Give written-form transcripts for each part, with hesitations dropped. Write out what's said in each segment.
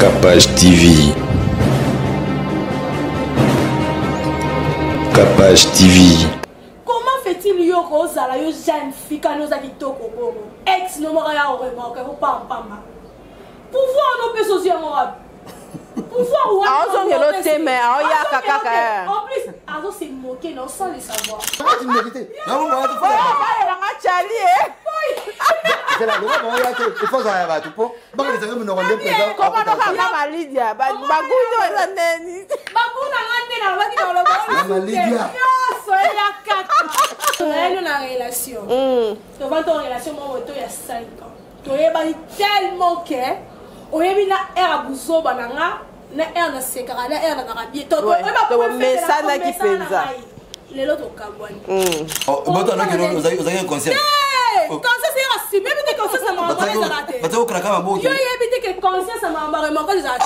Capage TV. Capage TV. Comment fait-il yo Rosa la yo jeune fille quand nous a dit toko bobo ex no mora ya vraiment que pas pamba pouvoir no peut social moi pouvoir ou le thème ya kaka en plus azo se moquer non sans le savoir tu me méditer non moi tu fais la Charlie c'est la loi moi ya que il faut ça va tout pour ba les amis nous rendent présent comment donc la Lydia ba gundo eza neni babuna ngande na baki dans le la Lydia soyez la kaka elle na relation tu vas ton relation moi auto il y a 5 ans tu es tellement que oyebi na era buzo bananga na era na sekara na era na rabie to to mesana ki penza lelo to kabwani boto na kino uzaki concert conscience era si même que conscience ça m'a pas raté bato kraka maboki yo yebi que conscience ça m'a vraiment pas raté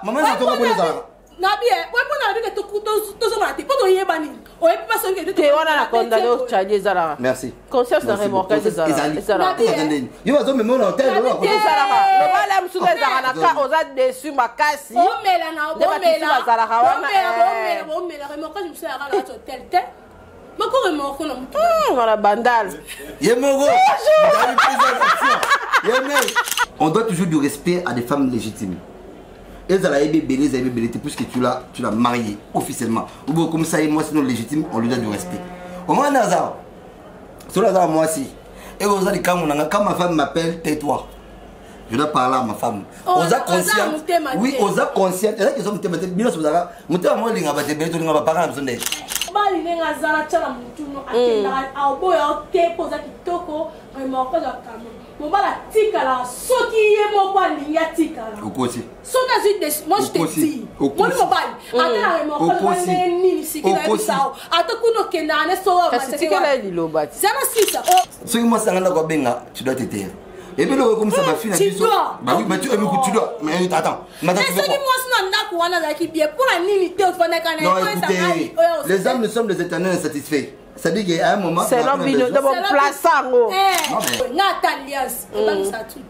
maman ça to ko ça na bien ouais pour na que to so raté pour to yebani o yebi pas que te wana na condamné au Charlie Zara merci conscience na remorquage Zara yo bazo même na hôtel Zara le bala msuka Zara na ka oza dessus makasi o mela na o mela Zara wana o mela remorquage msuka Zara na hôtel te mako remorquage na mutu voilà bandal Yemego on doit toujours du respect à des femmes légitimes. Et ça l'a bébé, puisque tu l'as marié officiellement. Ou bien comme ça, moi c'est non légitime, on lui donne du respect. Au moins Nazar, sur Nazar moi aussi. Et vous allez quand ma femme m'appelle, tais-toi. Je dois parler à ma femme. Osa consciente. Oui, osa consciente. Et là qu'ils ont été bien sur Zara. Monter moi les gars, tu n'as pas parlé besoin d'aide. Bali nenga zara chala mutuno akenda aboya te poza kitoko remoko za kamo mobala tikala soki ye moko alingi atikala okosi soka zi des moi je te dis moni mobali atala remoko za nini sikina bisao atakuno kenda ne so ba sikela liloba zana sisa soki moi sangana ko benga tu dois te taire. Et puis le comme ça va finir biso. Bah oui, mais tu dois. Mais attends. Mais c'est que moi sinon ndako wana za ki bien pour la nini te ofana kana non, écoutez, les hommes ne sont des éternels insatisfaits. Ça dit qu'à un moment c'est l'homme de bon plaçango. Na alliance, on ça tout.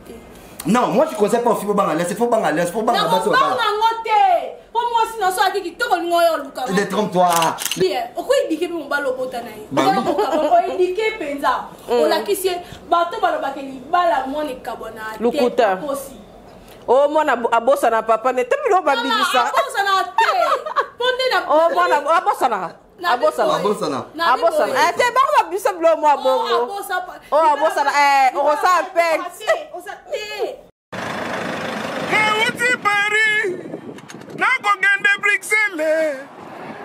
Non, moi je conseille pas au fibo bang c'est faut bang alliance, faut bang baso. Non, pour moi sinon so aki ki to ko ngoyo luka. Détrompe-toi. Bien, o ko idike bi mbalo botana yi. O idike penza. O la kisi bato balo bakeli bala mone kabona. Lukuta. Oh mwana abosa na papa ne tebilo babibisa. Abosa na te. Ponde na. Oh mwana abosa na. Abosana. Te ba bisa blo mo bongo. Abosana on s'appelle. On s'appelle. Uti Paris. Na ko gende Bruxelles.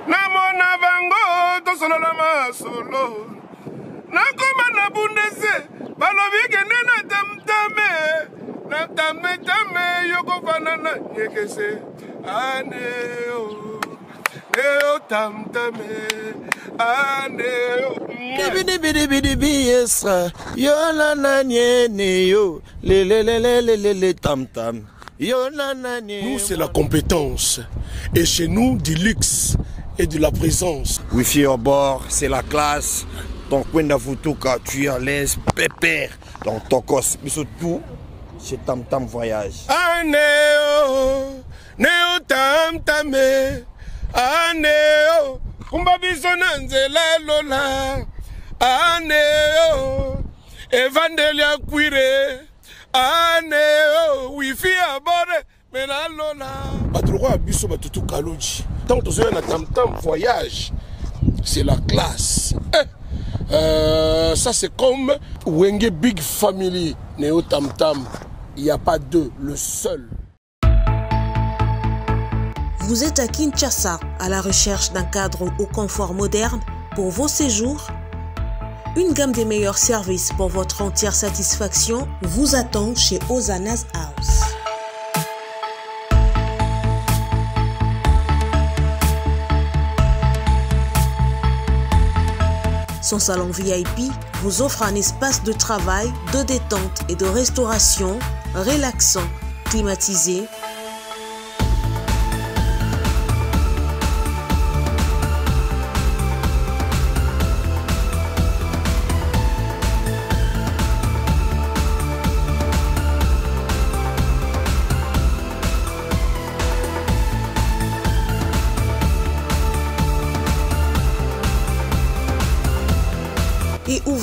Na mona bango to solo la masolo. Na ko mana bundese. Balobi gende na tame yoko fanana yekese. Aneo. Neo tam tame, aneo. Bidi esra, yo la na nye yo, le tam tam, yo la na nye. Nous c'est la compétence, et chez nous du luxe et de la présence. Wifi au bord, c'est la classe. Ton coin d'Afutuka, tu es à l'aise, pépère. Dans ton cos, mais surtout, c'est tam tam voyage. Aneo, neo tam tame. Aneo, kumbabiso nanzela lola. Aneo, evangelia quire. Aneo, wifi abore, mena lola. Batrouwa biso batutu kaloji. Tant que on a tam voyage, c'est la classe. Ça c'est comme Wenge Big Family, Neo Tam Tam. Il n'y a pas deux, le seul. Vous êtes à Kinshasa, à la recherche d'un cadre au confort moderne pour vos séjours. Une gamme des meilleurs services pour votre entière satisfaction vous attend chez Ozana's House. Son salon VIP vous offre un espace de travail, de détente et de restauration relaxant, climatisé.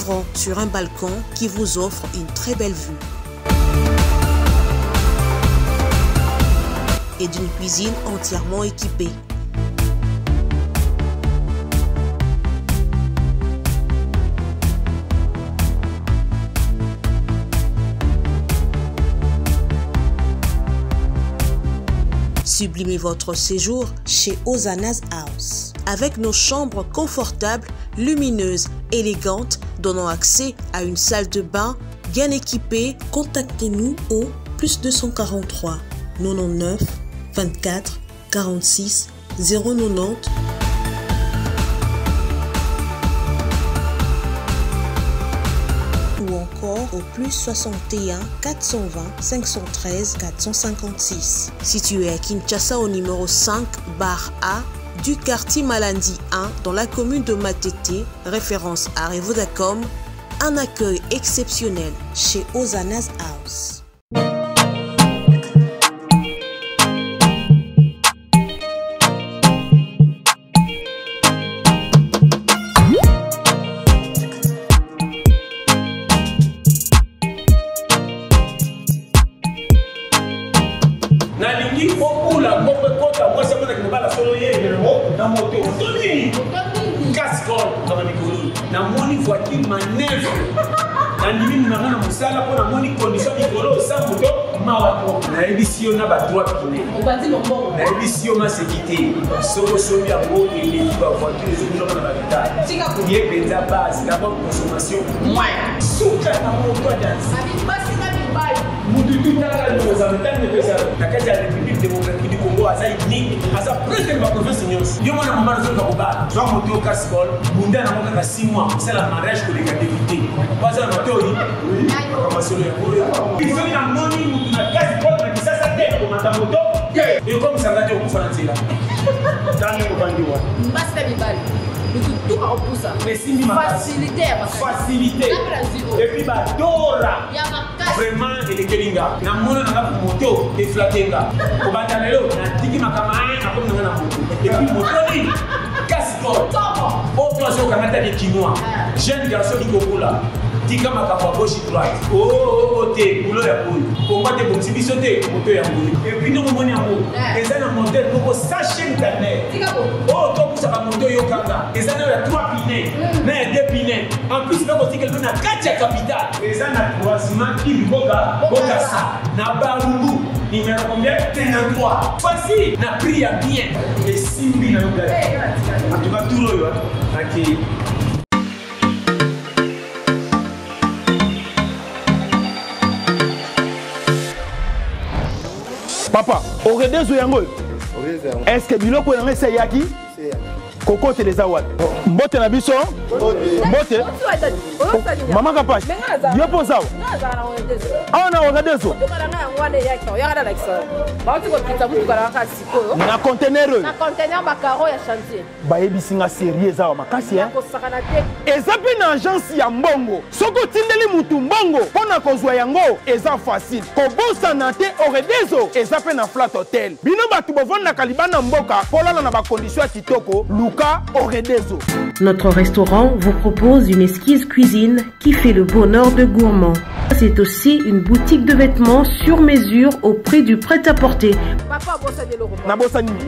trouveront sur un balcon qui vous offre une très belle vue. Et d'une cuisine entièrement équipée. Sublimez votre séjour chez Hosanna's House. Avec nos chambres confortables, lumineuses, élégantes, donnant accès à une salle de bain bien équipée, contactez-nous au +243 99 24 46 090 ou encore au +61 420 513 456. Situé à Kinshasa au numéro 5 bar A du quartier Malandi 1 dans la commune de Matete, référence à Revodacom, un accueil exceptionnel chez Hosanna's House. Namoni voiture manœuvre. Nandimi numéro na musala pour namoni condition mikolo sans moto mawato. Na ebisio na ba droit pine. Obandi lombo. Na ebisio ma sécurité. Soko sobi ya ngo et ba voiture les autres na ba état. Tika ko ye benza base la bonne consommation. Moins. Souka na moto dance. Abi basi na bibai. Mutu tutaka nos avantages de pesa. Na kati ya République démocratique du Congo asa unique. Asa presque ma province nyos. Yo mona mama zo ka baba. Zo moto cascol. Bunda na moka 6 mois. C'est la mariage que les gars d'éviter. Pas un moto. Oui. Formation de courrier. Ils sont en money na cascol na kisasa tena kwa matamoto. Et comme ça va te au français là. Dans le bandiwa. Mbasta bibali. Tout à opposa. Facilité. Facilité. Et puis badora. Vraiment et les kelinga. Na mona na moto et flatenga. Ko bandalelo na tiki makamane na comme na moto. Et puis moto ni cascol. Autre chose quand tu es chinois. Jeune garçon qui cocola. Tika makapa gauche droite. Oh te boulot ya boy. Comment te bon biso te moto ya boy. Et puis nous moni amour. Eza na modèle pour sachet internet. Tika bo. Oh to pour ça moto yo kanga. Eza na 3 pinets, na 2 pinets. En plus là aussi quelqu'un na 4 capitale. Eza na croisement qui boga ça. Na barungu numéro combien 33. Facile na prix ya bien. Et simbi na yoga. En tout cas tout le yo. OK. Papa, au redezo yango. Est-ce que biloko yango c'est yaki? Koko te les awad. Mbote na biso? Mbote. Mama kapash. Yo posa. Ah na redezo. Na conteneur. Na conteneur bakaro ya chantier. Ba ebisinga sérieux za makasi hein. Eza pe na agence ya mbongo. Soko tindeli mutu mbongo pona kozwa yango eza facile. Kobosa na te au redezo eza pe na flat hotel. Bino batu bovanda kalibana mboka polala na ba condition ya kitoko. Notre restaurant vous propose une esquisse cuisine qui fait le bonheur de gourmands. C'est aussi une boutique de vêtements sur mesure au prix du prêt-à-porter. Papa,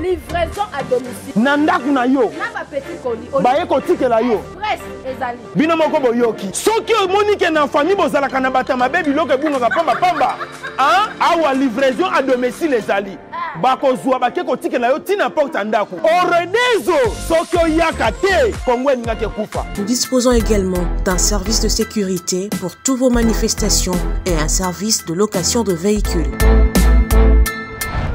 livraison à domicile. Nandak na yo. Na petit colis. Baye kotike la yo. Express ezali. Bino moko boyoki. Soki monique na famille bozala kana batama baby loke bunga pamba pamba. Hein? Awa livraison à domicile ezali. Bakozwa bake kotike la yo tina porte ndaku. Oredezo sokyo yakate kongwe ngake kufa. Nous disposons également d'un service de sécurité pour toutes vos manifestations et un service de location de véhicules.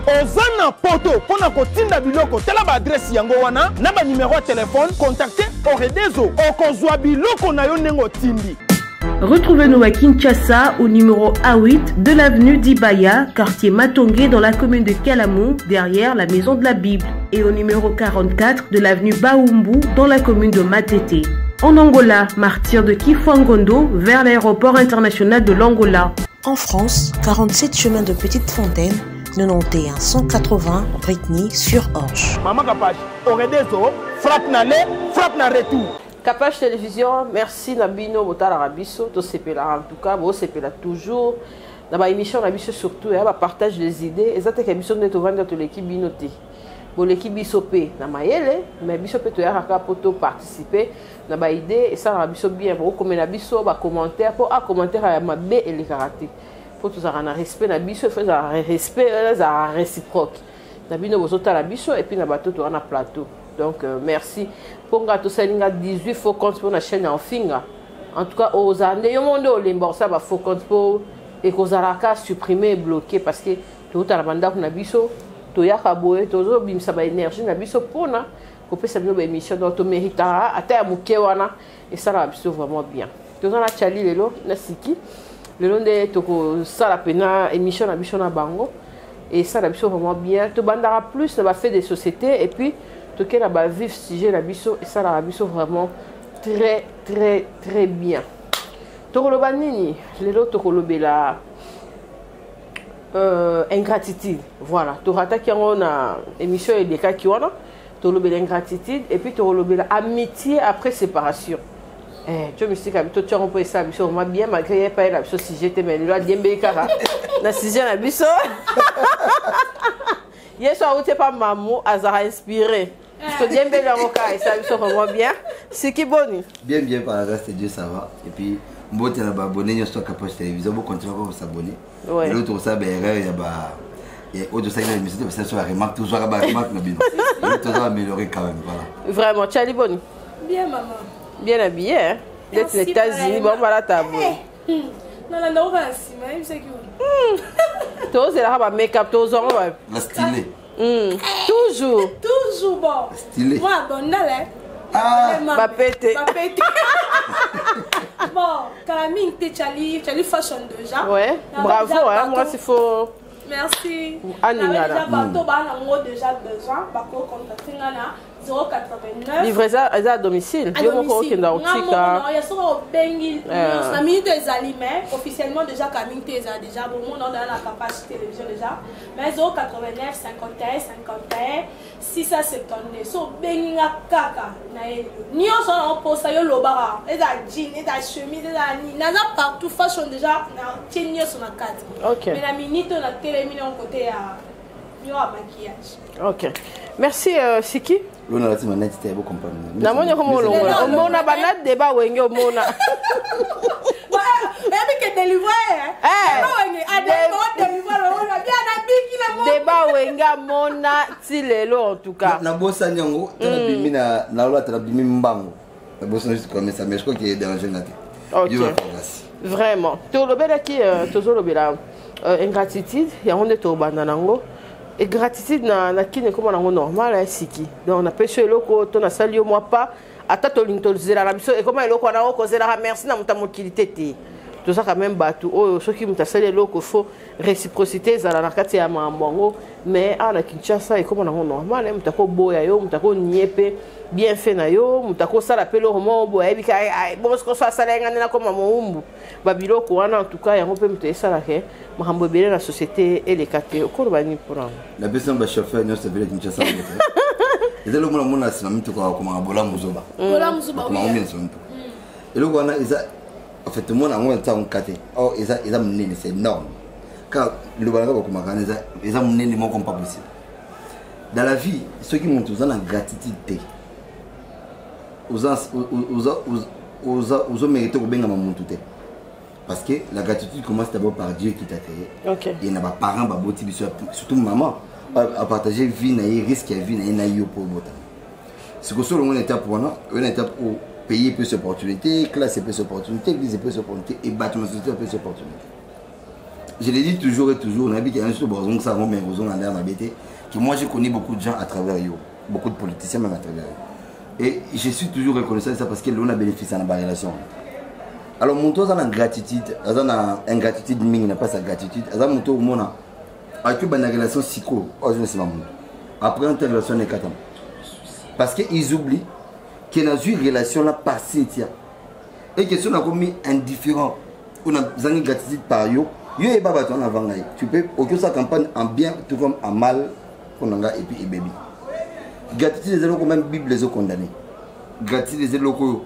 Ozana poto pona kotinda biloko tela ba adresse yango wana na ba numéro de téléphone contactez Oredezo okozwa biloko na yo nengo tindi. Retrouvez-nous à Kinshasa au numéro A8 de l'avenue d'Ibaya, quartier Matongé dans la commune de Kalamou, derrière la maison de la Bible, et au numéro 44 de l'avenue Baoumbu dans la commune de Matete. En Angola, martyr de Kifuangondo vers l'aéroport international de l'Angola. En France, 47 chemin de Petite Fontaine, 91 180 Brittany sur Orge. Maman Kapache, Oredezo, frappe na le, frappe na retour. Capage Télévision, merci Nabino Botala Rabiso, to sepela en tout cas, bo sepela toujours. Dans ma émission Nabiso surtout, il y a partage des idées. Exactement que émission de vendre toute l'équipe binoté. Bon l'équipe bisopé na mayele, mais bisopé to ya ka poto participer na ba idée et ça Nabiso bien pour comme Nabiso ba commentaire pour commentaire à ma B et les karaté. Pour tout ça na respect Nabiso, faut ça respect ça réciproque. Nabino bozota Nabiso et puis na bato to na plateau. Donc merci. Pour gâteau salinga 18 faux comptes pour la chaîne en finga. En tout cas aux années, au monde où les morceaux va faux comptes pour et qu'aux aracas supprimés et bloqués parce que tout à la bande qu'on a biso, tout ya kaboé, tout ça bim ça va énergie na biso pour na qu'on peut s'amener une émission dont on mérite à terre moukewana et ça va biso vraiment bien. Tout ça la chali lelo na siki, lelo de toko ça la pena émission na biso na bango et ça la biso vraiment bien. Tout bandara plus ça va faire des sociétés et puis tout cas là-bas vif sujet la biso et ça la biso vraiment très très très bien. Tokoloba nini lelo tokolobela ingratitude, voilà torata qui on a émission et des cas qui on a tolobela ingratitude et puis tolobela amitié après séparation. Tu me dis que tu as un peu ça biso moi bien malgré pas la biso si j'étais mais là diembe kara na sujet la biso hier soir où tu pas maman azara inspiré. Je te dis bien et ça biso vraiment bien. C'est qui bon? Bien par la grâce de Dieu ça va et puis bon tu as abonné sur Capage Télévision, vous continuez à s'abonner. Ouais. Et l'autre ça ben erreur il y a bah et autre ça il y a une émission de sur la remarque toujours la remarque na bien. Tu dois améliorer quand même voilà. Vraiment, tu as dit bon? Bien maman. Bien habillé hein. D'être aux États-Unis bon voilà ta bonne. Non la non si mais c'est que. Toi c'est là make-up toi on va. La stylée. Toujours. Toujours bon. Stylé. Moi bon là. Ah, va péter. Bon, Calamine, Chali fashion déjà. Ouais, bravo, hein, moi s'il faut. Merci. Déjà, bateau, déjà besoin. Bako, contacter 089. Livraison à domicile. Il y a beaucoup qui ont officiellement déjà Camille déjà bon dans la capacité télévision déjà. Mais 089 51 51 672. So benga kaka na ni on s'en pose yo lobara. Et da jean, et da chemise, et da ni. Na partout fashion déjà na tenir sur la carte. OK. Mais la minute on a terminé en côté à maquillage. OK. Merci Siki. Lona lati maneti te bo comprendre. Na moni ko mo longo. O mona banat débat wenge o mona. Même que délivrer débat wenga mona tilelo en tout cas. Na bossa nyango, tala bimi na lola tala bimi mbango. Na bossa juste comme ça mais je crois qu'il est dérangé na te. OK. Vraiment. To lobela ki tozo lobela ingratitude ya onde to banda nango. Et gratitude na kine comme on a normal siki. Donc on a pêché loko to na sali moi pas ata to linto zela la biso et comment loko na ko zela merci na muta mokilité te. Tout ça quand même batou oh ceux qui muta sali loko faut réciprocité za na kati ya mambongo mais ana Kinshasa et comme on a normal muta ko boya yo muta ko niepe bien fait na yo muta ko sala pelo romo boya bika bon ce que ça sala ngana na comme moumbu babilo ko wana en tout cas ya ngope muta sala ke mahambo bele la société et les catégories ko bani pour la personne ba chauffeur no se vele Kinshasa ils le monde mona sina mtu kwa kuma bola muzoba oui et le wana isa en fait tout le monde a un temps caté oh isa menene c'est énorme quand le balanga kuma kana isa menene mon comme pas possible dans la vie ceux qui montent aux en gratitude aux mérité ko benga mamuntu te parce que la gratitude commence d'abord par Dieu qui t'a créé. OK. Il y a pas parents ba boti surtout maman à partager vie na risque ya vie na yo pour bota. C'est que selon une étape pour une étape où payer plus d'opportunités, classe plus d'opportunités, église plus d'opportunités et bâtiment social plus d'opportunités. Je l'ai dit toujours et toujours, on a vu qu'il y a un chose ça rend mais raison en l'air m'habiter que moi j'ai connu beaucoup de gens à travers yo, beaucoup de politiciens même à travers eux. Et je suis toujours reconnaissant de ça parce que l'on a bénéficié dans la relation. Alors mon tour en gratitude, en ingratitude mingi n'a pas sa gratitude, en mon tour mon avec une relation psycho, je ne sais pas après une relation n'est qu'à parce qu'ils oublient qu'il y a une relation là par Cynthia et que si on a commis indifférent, on a une gratitude par yo, yo et baba ton avant tu peux aucune sa campagne en bien tout comme en mal qu'on a et puis et baby. Gratitude les gens quand même Bible les ont condamnés. Gratitude les locaux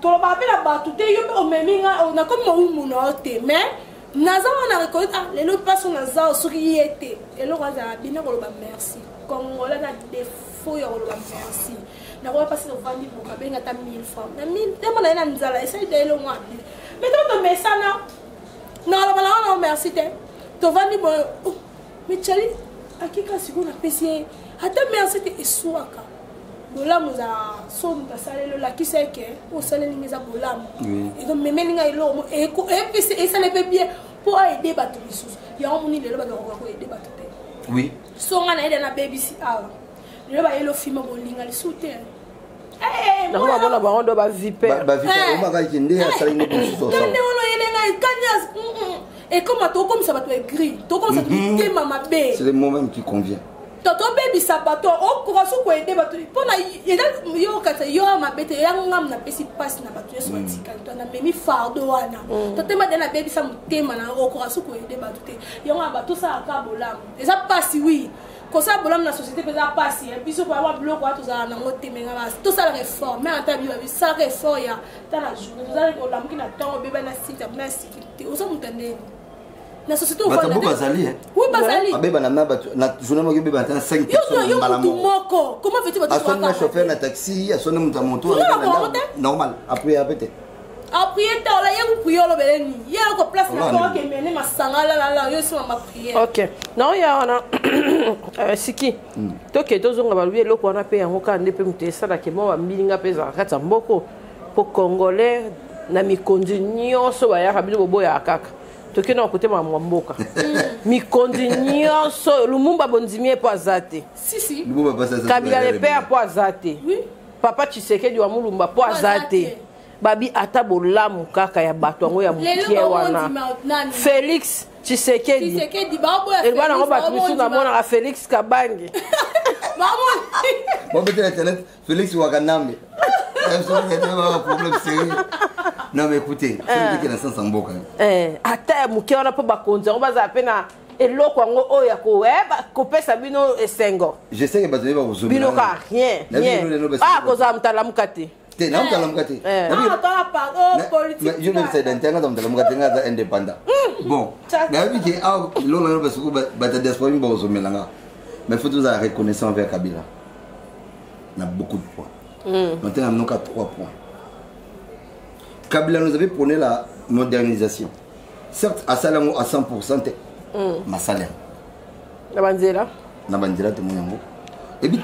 toloba pe na bato te yo o meminga on a comme mo muna te mais naza wana reconnaître ah lelo paso naza soki yete elo kaza bina koloba merci congolais na défaut ya koloba merci na ko passer au vandi pour kabenga ta 1000 francs na 1000 demana na nzala essaye de lo ngwabi mais to mesana na la merci te to vandi mo mais chali akika sikuna pesi ata merci te eswaka bolamu za son tasalelo la kiseke o saleli ngeza bolamu et donc memeli nga ilo et puis ça ne peut bien pour aider bato bisusu ya omuni lelo bato ko aider bato te oui so nga na aider na baby si awa lelo ba yelo film bolinga lisute na ko bona ba ndo ba viper ba viper o maka kinde ya saleli bisusu so ne ono yele nga kanyas et comme ça va être gris to comme ça te mama be c'est le moment qui convient toto baby sabato o ko so ko aider bato pona yo kata yo mabete yangam na pesi pass na bato so tika to na memi fardo wana to tema de na baby sa mutema na o ko so ko aider bato te yo bato sa ka bolam eza passi oui ko sa bolam na société pesa passi et puis so pa wa bloc wa to za na motemenga bas to sa la réforme mais anta bi sa réforme ya ta la journée to za ko la mukina tango beba na site na sécurité o so mutandeni na société au fond bazali oui bazali abeba na bato na journée mo beba ta 5 personnes malamu moko comment fait-il bato asone na chauffeur na taxi asone muta moto normal après apete après ta la yangu priolo beleni ya ko place na ko ke mene masanga la yo sima ma prière OK non ya wana siki toke tozonga balubi eloko wana pe yango ka ndepe mutesa la ke mo ba milinga peza kata mboko po congolais na mikondi nyonso ba ya kabilo boboya kaka toke na kote ma mboka mikondi nyonso lumumba bondimie po azate si lumumba pasa kabila le père po azate oui papa Tshisekedi wa mulumba po azate babi ata bolamu kaka ya bato ngo ya mukie wana Félix Tshisekedi babo ya Félix elwana ngo bato bisu na mona Félix Kabange bon peut-être internet Félix Wakanambe problème sérieux. Non mais écoutez, c'est que dans sens en boka. Ata mukie wana po bakonza ngo baza pena eloko ngo oya ko kopesa bino esengo. Je sais que bato ba bozumi. Bino ka rien. Ah koza mtala mukate. Te na mtala mukate. Ah pa politique. Je me sais d'intérêt dans mtala mukate nga indépendant. Bon, na bi ke ah lolo no besuku bata diaspora mbo bozumi langa. Mais faut toujours reconnaissance envers Kabila. On a beaucoup de points. Maintenant, on a 3 points. Kabila nous avait prôné la modernisation. Certes, à salaire à 100%, ma salaire. La bandela. La bandela, c'est mon yango. Et puis,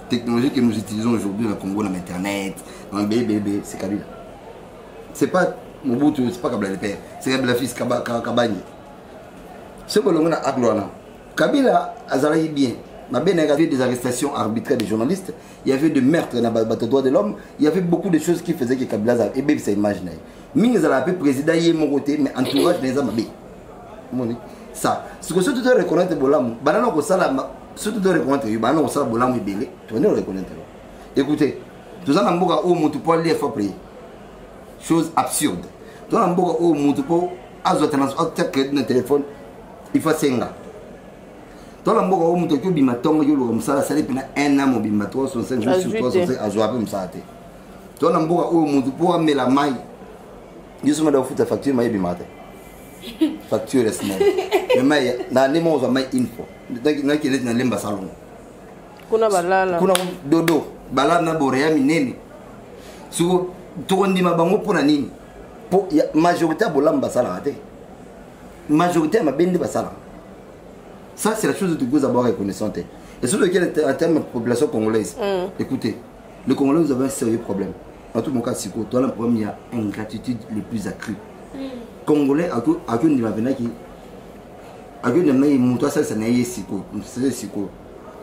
technologie que nous utilisons aujourd'hui dans le Congo, dans Internet, dans le bébé, c'est Kabila. C'est pas Mobutu, c'est pas Kabila le père, c'est Kabila fils Kabani. Ce que l'on a à Gloana. Kabila a travaillé bien. Il y avait des arrestations arbitraires des journalistes, il y avait des meurtres dans les droits de l'homme, il y avait beaucoup de choses qui faisaient que Kabila a bien ça imaginer. Mingi a appelé président hier mon côté, mais entourage les hommes ça. Ce que tu dois reconnaître Bolam, banana ko sala, ce que tu dois reconnaître, banana ko sala Bolam belé, tu dois reconnaître. Écoutez, tous en amboka au mutu pour aller faire prier. Chose absurde. Tous en amboka au mutu pour azoter crédit dans téléphone, il faut senga. Dans la mboka au mutu qui bimatongo yo comme ça, ça dépend un an bimba 365 jours sur 365 azoape msate. Dans la mboka au mutu pour amener la maille. Je suis dans la facture maille bimate. Facture est small. Mais maille na nemo za maille info. Na qui est dans lemba salon. Kuna balala. Kuna dodo balala na borea minene. Suko tokondima bango pona nini? Po majorité bolamba sala te. Majorité mabende basala. Ça, c'est la chose que vous avez reconnaissante. Et surtout en termes de population congolaise, écoutez, le Congolais, vous avez un sérieux problème. En tout cas, si vous avez un problème, il y a une ingratitude les plus accrue. Congolais, à tout niveau,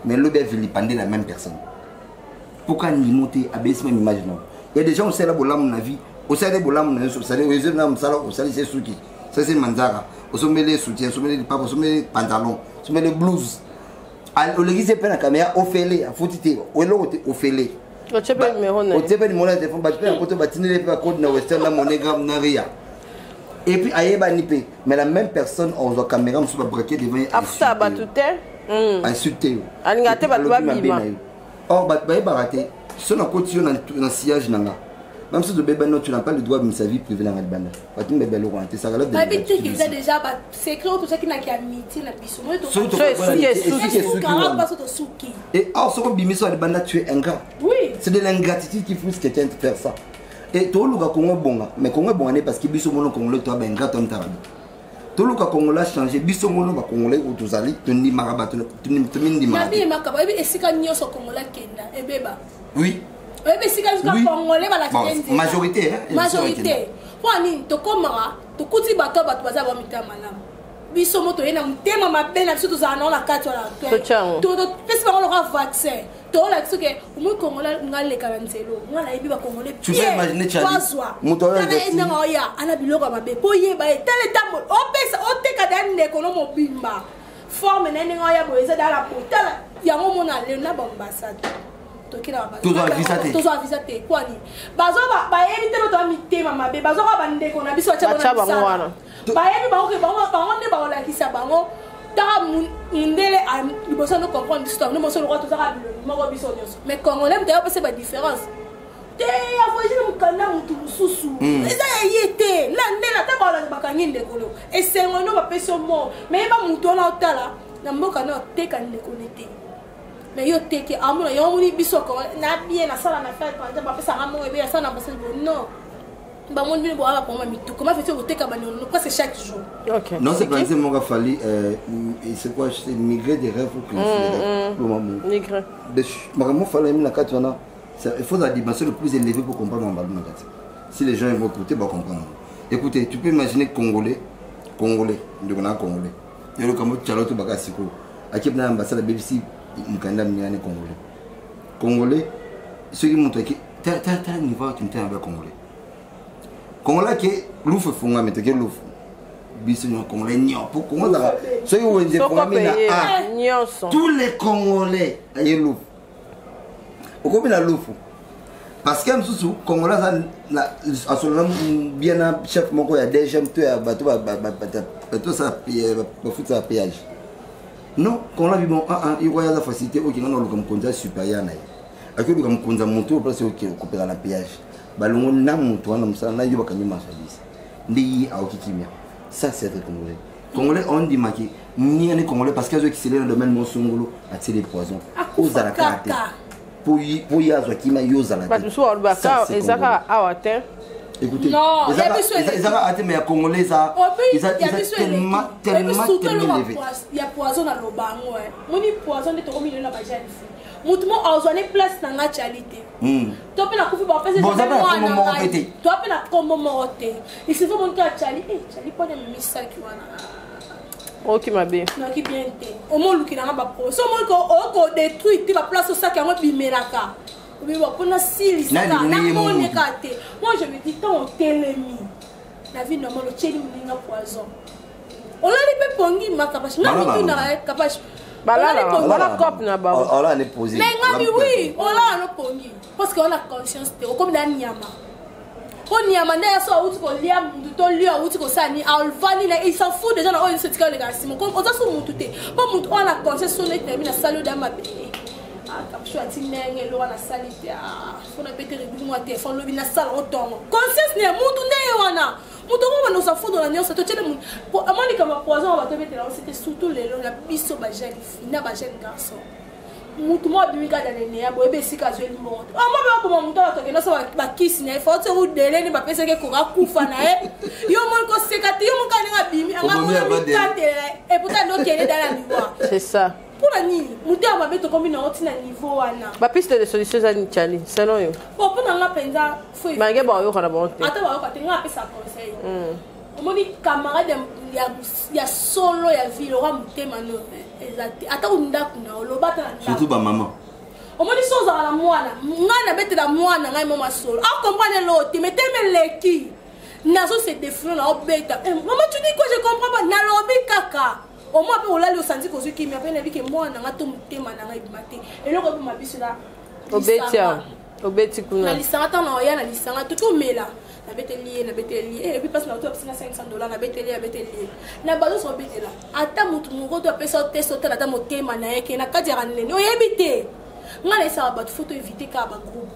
mais le bien vilipender la même personne. Pourquoi n'y monter à baisser même imaginons. Il y a des gens qui ont la vie, au sein des bolam, au sein des souki, ça c'est manzara, au sommet des soutiens, au sommet des papes, au sommet des pantalons. Tu mets le blues. Au l'église, il y a un caméra, au fêlé, à foutre, au lot, au fêlé. Au tébé, le monnaie, il faut battre un côté, battre les côtes, dans Western, la monnaie, gramme, n'a et puis, aïe, nipé. Mais la même personne, on a caméra, on se va braquer devant un insulté. Or, bah, baraté. Si on a continué dans le sillage, Même si tu n'as pas le droit de sa vie privée dans la bande. Tu me belle royauté, ça relève de la vie. Tu sais déjà, c'est clair, tout ça qui n'a qu'à amitié, la biso. Et alors, ce qu'on bimé sur la bande, tu es ingrat. Oui. C'est de l'ingratitude qui pousse quelqu'un de faire ça. Et tout le monde Congo bon, mais Congo bon parce que biso mono Congolais toi ben ingrat ton tarabi. Tout le monde Congolais changé, biso mono ba Congolais ou tous ali, tu ni maraba, tu ni maraba. Nabi makaba, ebi esika nyoso Congolais kenda, ebeba. Oui. Ebi esika Congolais ba la kende. Majorité hein. Majorité. Kwani to komara, to kuti bato baza ba mitama malamu. Biso moto yena mutema mabena biso tozana na la carte wala. To pesi ba ngolo vaccin. To la kisoke umu Congolais ngale karanzelo. Ngala ebi ba Congolais. Tu peux imaginer Tchadi. Moto ya ana biloko mabe. Po yeba tele tambo. Opesa oteka dane kono mobimba. Forme nene ngoya boeza dala potala. Yango mona le na ambassade. Toujours avisate kwani bazo ba yebi te bato mitema mabe bazo ba ndeko na biso cha bona ba yebi ba oke ba nde ba ola kisa bango ta mundele a liboso no comprendre l'histoire no moso lo to za moko biso nyos mais congolais mtayo pese ba différence te avoyer mukanda mutu susu eza yete la ndela ta ba ola bakangi ndeko lo esengo no ba peso mo mais ba mutu na otala na mboka no teka ndeko nete. Mais yo teke amuna yo muni biso ko na bien na sala na fête quand ba pesa ngamo ebe ça na basa non ba mon bien bo ala pour mitu comment fait tu teka ba non presque chaque jour. OK. Non c'est pas mon gars fallait c'est quoi c'est migrer des rêves pour le moment. Migrer. Vraiment fallait na katona il faut la dimension le plus élevée pour comprendre mon balou na kat. Si les gens vont écouter ba comprendre. Écoutez, tu peux imaginer Congolais de on a Congolais. Et le comme Charlotte Bakasiko. Akib na ambassade BBC mukanda mnyane Congolais ceux qui montrent que t'as niveau tu m'es avec Congolais qui l'ouf funga mais que l'ouf biso Congolais nyo pour Congo ça ceux qui ont des problèmes tous les Congolais aye l'ouf au comme la l'ouf parce que msusu Congolais ça absolument bien chef moko ya déjà tu ya bato ça ba foot ça péage. Non, quand on a vu bon, il y a la facilité, ok, on a le contact supérieur. À que le contact monte au place où il coupe la péage. Ballon n'a monté, on a ça, on a eu un camion marchandise. Ndi a okikimia. Ça c'est très congolais. Congolais on dit maquis, ni un Congolais parce qu'ils ont qui dans le domaine monsongolo à tirer les poisons. Aux alakate. Pour y avoir qui m'a eu aux alakate. Parce que soit le baka, ezaka awate. Écoutez, non, ils ont mais Congolais ça, ils ont tellement élevé. Il y a poison dans le bango. Mon poison de 3 millions na bajali. Mutumo ozone place na ngachalite. To pe na kufi ba pese bon ça va péter. To pe na kombo moté. Il se faut monter à Chali. Chali pas de misa qui wana. OK ma bien. Na ki bien té. O mo luki na ba pro. So mo ko détruire ti ba place ça qui ngo bimeraka. Oui, pour nous si moi je me dis tant on télémi la vie normale le tcheli mlinga poison on a les pongi ma capacité na na capacité la cop na ba on l'a posé mais oui on l'a pongi parce qu'on a conscience de comme dans nyama on nyama na so uti ko lia to lia uti ko sani al vani na il s'en fout déjà na on se tika les gars simon on ça so mutu te pas mutu on a conscience sur les termine na salut dans ma bébé kapshwa tinenge lo wana salite fona petere bimwa téléphone lo bina sala otongo conscience ne mutu ne wana mutu ko wana sa fodo na nyosa to tele mu amani kama poison ba to betela c'était surtout les lo la biso ba jeune fina ba jeune garçon mutu mo bimika dans les ne bo ebe sika zo limbo mo be ko mutu to ke no so ba kiss ne faut se udele ni ba pese ke ko kufa na yo mo ko sekati yo mo kana bimi anga mo tante et pourtant no kele dans la niveau c'est ça. Pour la nuit, muté a mabé to combine na otina niveau wana. Ba piste de solution za Chali, selon yo. Bon, pour na penza foi. Ma nge ba yo kana bon te. Ata ba yo ka tenga pesa conseil. Omoni camarade ya solo ya ville wa mutema no exact. Ata unda kuna olobata na. Surtout ba maman. Omoni soza la mwana, ngana betela mwana ngai mama solo. A comprendre l'autre, mais temeleki. Nazo se défendre na obeta. Maman tu dis quoi je comprends pas na lobi kaka. Au moins pour là le senti que qui m'a peine avec moi na ngato mutema na ngai maté et le ko ma biso la obeti kuna na lisanga na oya na lisanga tout mela na beteli et puis passe na auto $500 na beteli na bazo so betela ata mutu ngo to pesa test hôtel ata motema na yeke na kadi ya nene oyebite ngale sa ba photo éviter ka ba groupe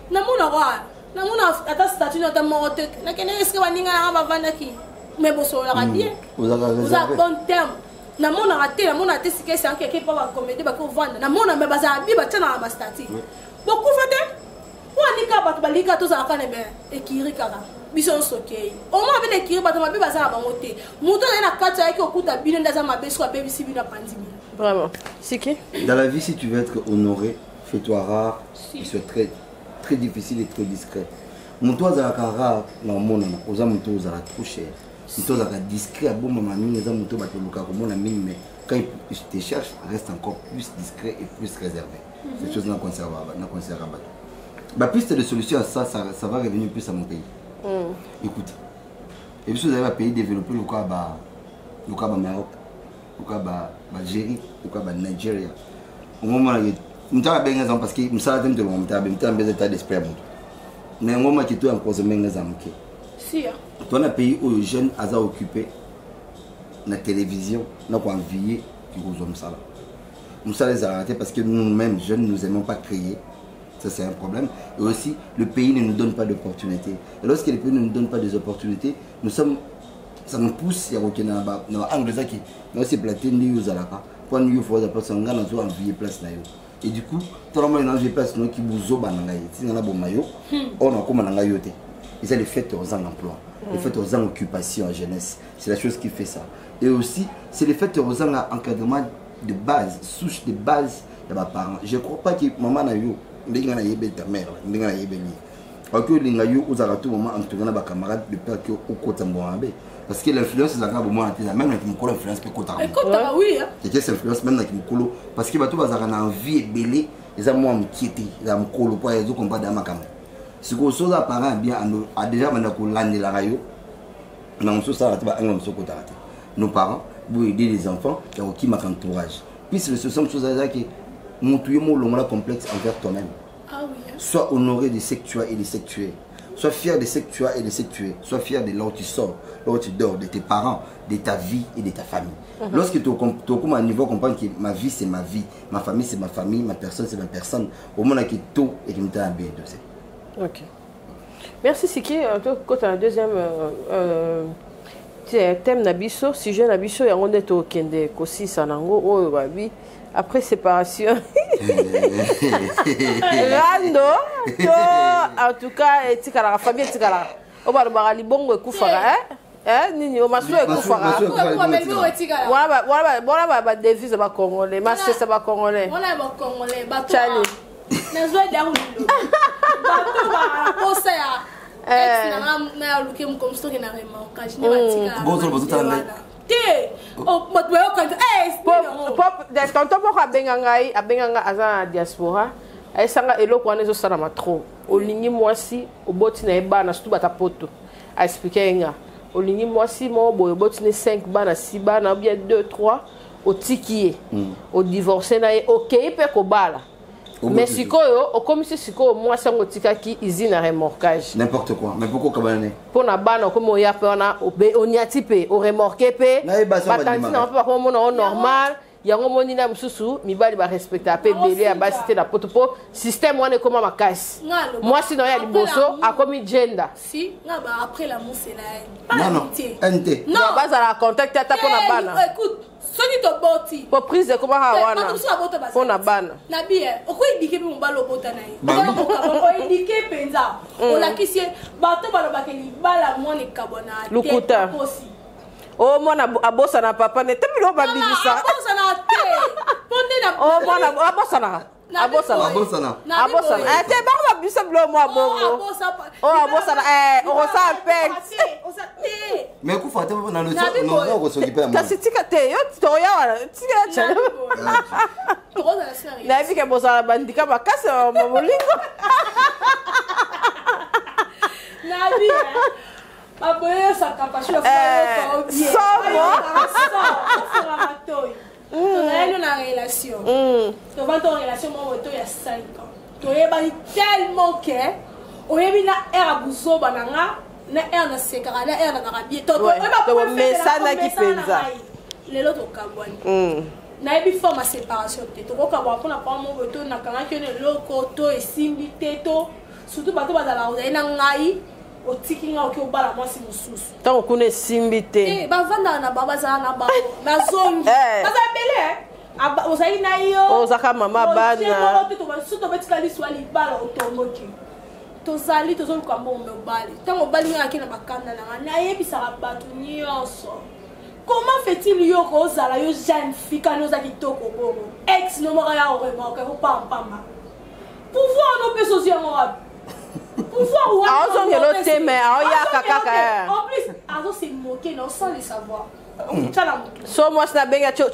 na mona wa namona ata statut na ta morote na kene est-ce que baninga na bavanda ki mais boso la bien vous avez bon terme namona raté namona te sike c'est quelque pas ba comédie ba ko vendre namona me baza bi ba tana ba statut beaucoup fait pour anika ba balika to za kana be ekiri kaka biso sokei au moins avec ekiri ba to mabi baza na bango te muto na kati yake okuta bino ndaza mabeso ba bisi bino pandimi vraiment siki dans la vie si tu veux être honoré fais-toi rare il soit très difficile et très discret. Mon toit à la cara, non, mon nom, aux amis, aux à la trop cher. Si tu as discret, à bon moment, les amis, tu vas te le cas comme mon ami, mais quand je te cherche, reste encore plus discret et plus réservé. Ces choses-là, non conservables. Ma piste de solution à ça, ça va revenir plus à mon pays. Écoute, et puis vous avez un pays développé, le cas Maroc, le cas Algérie, le cas Nigeria. Au moment où je suis bien parce que je suis bien d'état d'esprit. Mais au moment où je suis en cause, je suis dans un pays où les jeunes sont occupés dans la télévision, dans la vie, qui vous ont ça. Nous sommes les arrêter parce que nous-mêmes, jeunes, nous n'aimons pas créer. Ça, c'est un problème. Et aussi, le pays ne nous donne pas d'opportunités. Et lorsque le pays ne nous donne pas des opportunités, ça nous pousse à recueillir dans l'anglais qui nous aussi platé nous à la part. Quand nous faisons des personnes, nous avons envie place là. Et du coup, tout le monde a envie place qui vous ont banangay. Si on a bon maillot, on a comme un yoté. Et c'est le fait aux emplois, le fait aux occupations en jeunesse. C'est la chose qui fait ça. Et aussi, c'est le fait aux encadrement de base, souche de base de mes parents. Je ne crois pas que maman n'a eu, mais a eu ta mère, mais a eu parce que les gens ont à tout moment entouré de camarades de père qui au côté de parce que l'influence est là pour moi, même avec mon colo influence peut côté. Oui. C'est cette influence même avec mon colo parce que bateau bazar na envie belé, les amours me quitter, les am colo pour les autres combat dans ma caméra. Ce que chose apparent bien a déjà maintenant qu'on l'année la rayo. On a ça va un homme sur côté. Nos parents pour aider les enfants qui m'a entourage. Puis ce sont choses qui montrent mon complexe envers toi-même. Ah oui. Sois honoré de ce que tu as et de ce que tu es. Sois fier de ce que tu as et de ce que tu es. Sois fier de là où tu sors, là où tu dors, de tes parents, de ta vie et de ta famille. Lorsque tu as un niveau comprendre que ma vie c'est ma vie, ma famille c'est ma famille, ma personne c'est ma personne, au moment où tu es tout et que tu as un bien de ok. Merci Siki. Quand un deuxième thème Nabiso, sujet Nabiso, et on est au Kende, Kosi Sanango, oh babi. Après séparation, Rando, en tout cas, la famille est là. On va le bon Koufara, Nini, on m'a souhaité Koufara. Voilà, devise va congolais, master ça va congolais. Voilà, va congolais, Chali. Nous sommes derrière nous. Bateau va poser à. Na luke mkomsto kina rema okaji ne batika. Bonjour, bonjour. Oh, but we all can. Pop, des quand on abenganga aza diaspora, sanga eloko wana ezosala matro. Olingi mwasi oboti na ebana surtout batapoto. A expliquer nga. Olingi mwasi mo boy oboti ne 5 bana 6 bana bien 2 3 otikiye. O divorcer na ye OK pe ko bala. Mais sikoyo okomisi sikoyo mwasi ngo tikaki usine à remorquage. N'importe quoi. Mais pourquoi kabane? Pour na bana comme oya pe ona oniati pe o remorquer pe. Batanti na pa ko mona normal. Yango moni na mususu mibali ba respecter pe belé a basité la potopo système wana comme makasi. Mwasi na ya liboso akomi gender. Si nga ba après l'amour c'est la non NT. Non baza la contact ata pour na bana. Écoute soki to boti pour prise de comment wana pour na bana na bien oko indike pe mbalo bota na ye oko indike penza on kisi bato balo bakeli bala moni kabona lukuta oh mwana abosa na papa ne tebi lo babibisa abosa na te ponde na oh mwana abosa na te ba ba bisa blo mo bongo abosa na o sa pe mais ku fata na no ko so ki pe mo tasitika te yo to ya wala tika cha na fika bosa bandika bakasa mo molingo na bien aboye sa capacité de faire on a une relation. Tu vas ton relation moi il y a 5 ans. Tu es tellement que on est na era buzo bananga na era na sekara na era na rabie. Tu tu messana qui penza. Les autres kabwani. Na ebi forme séparation te. Tu ko kabwa pour na pas mon retour na kanga que le loko to esimbi te to. surtout bato bazala ozali na ngai otiki nga oki obala mwasi mosusu ntango kuna esimbi te bavandaka na bazala na bango na zongi baza ebele ozali na yo ozaka mama bana so tobetika liswa libala otomboki tozali tozoluka mbongo mobali ntango obali ngaki na bakanda nanga nayebisaka bato nyonso comment fait-il yo kozala yo jeune fille kana oza kitoko bongo ex nomoko ya oremoke opampamba pouvoir no mpe sosi yango wapi pouvoir azongelo te mais aoyaka kaka en plus azo se moquer non sans le savoir tala motu so mwasi na benga tio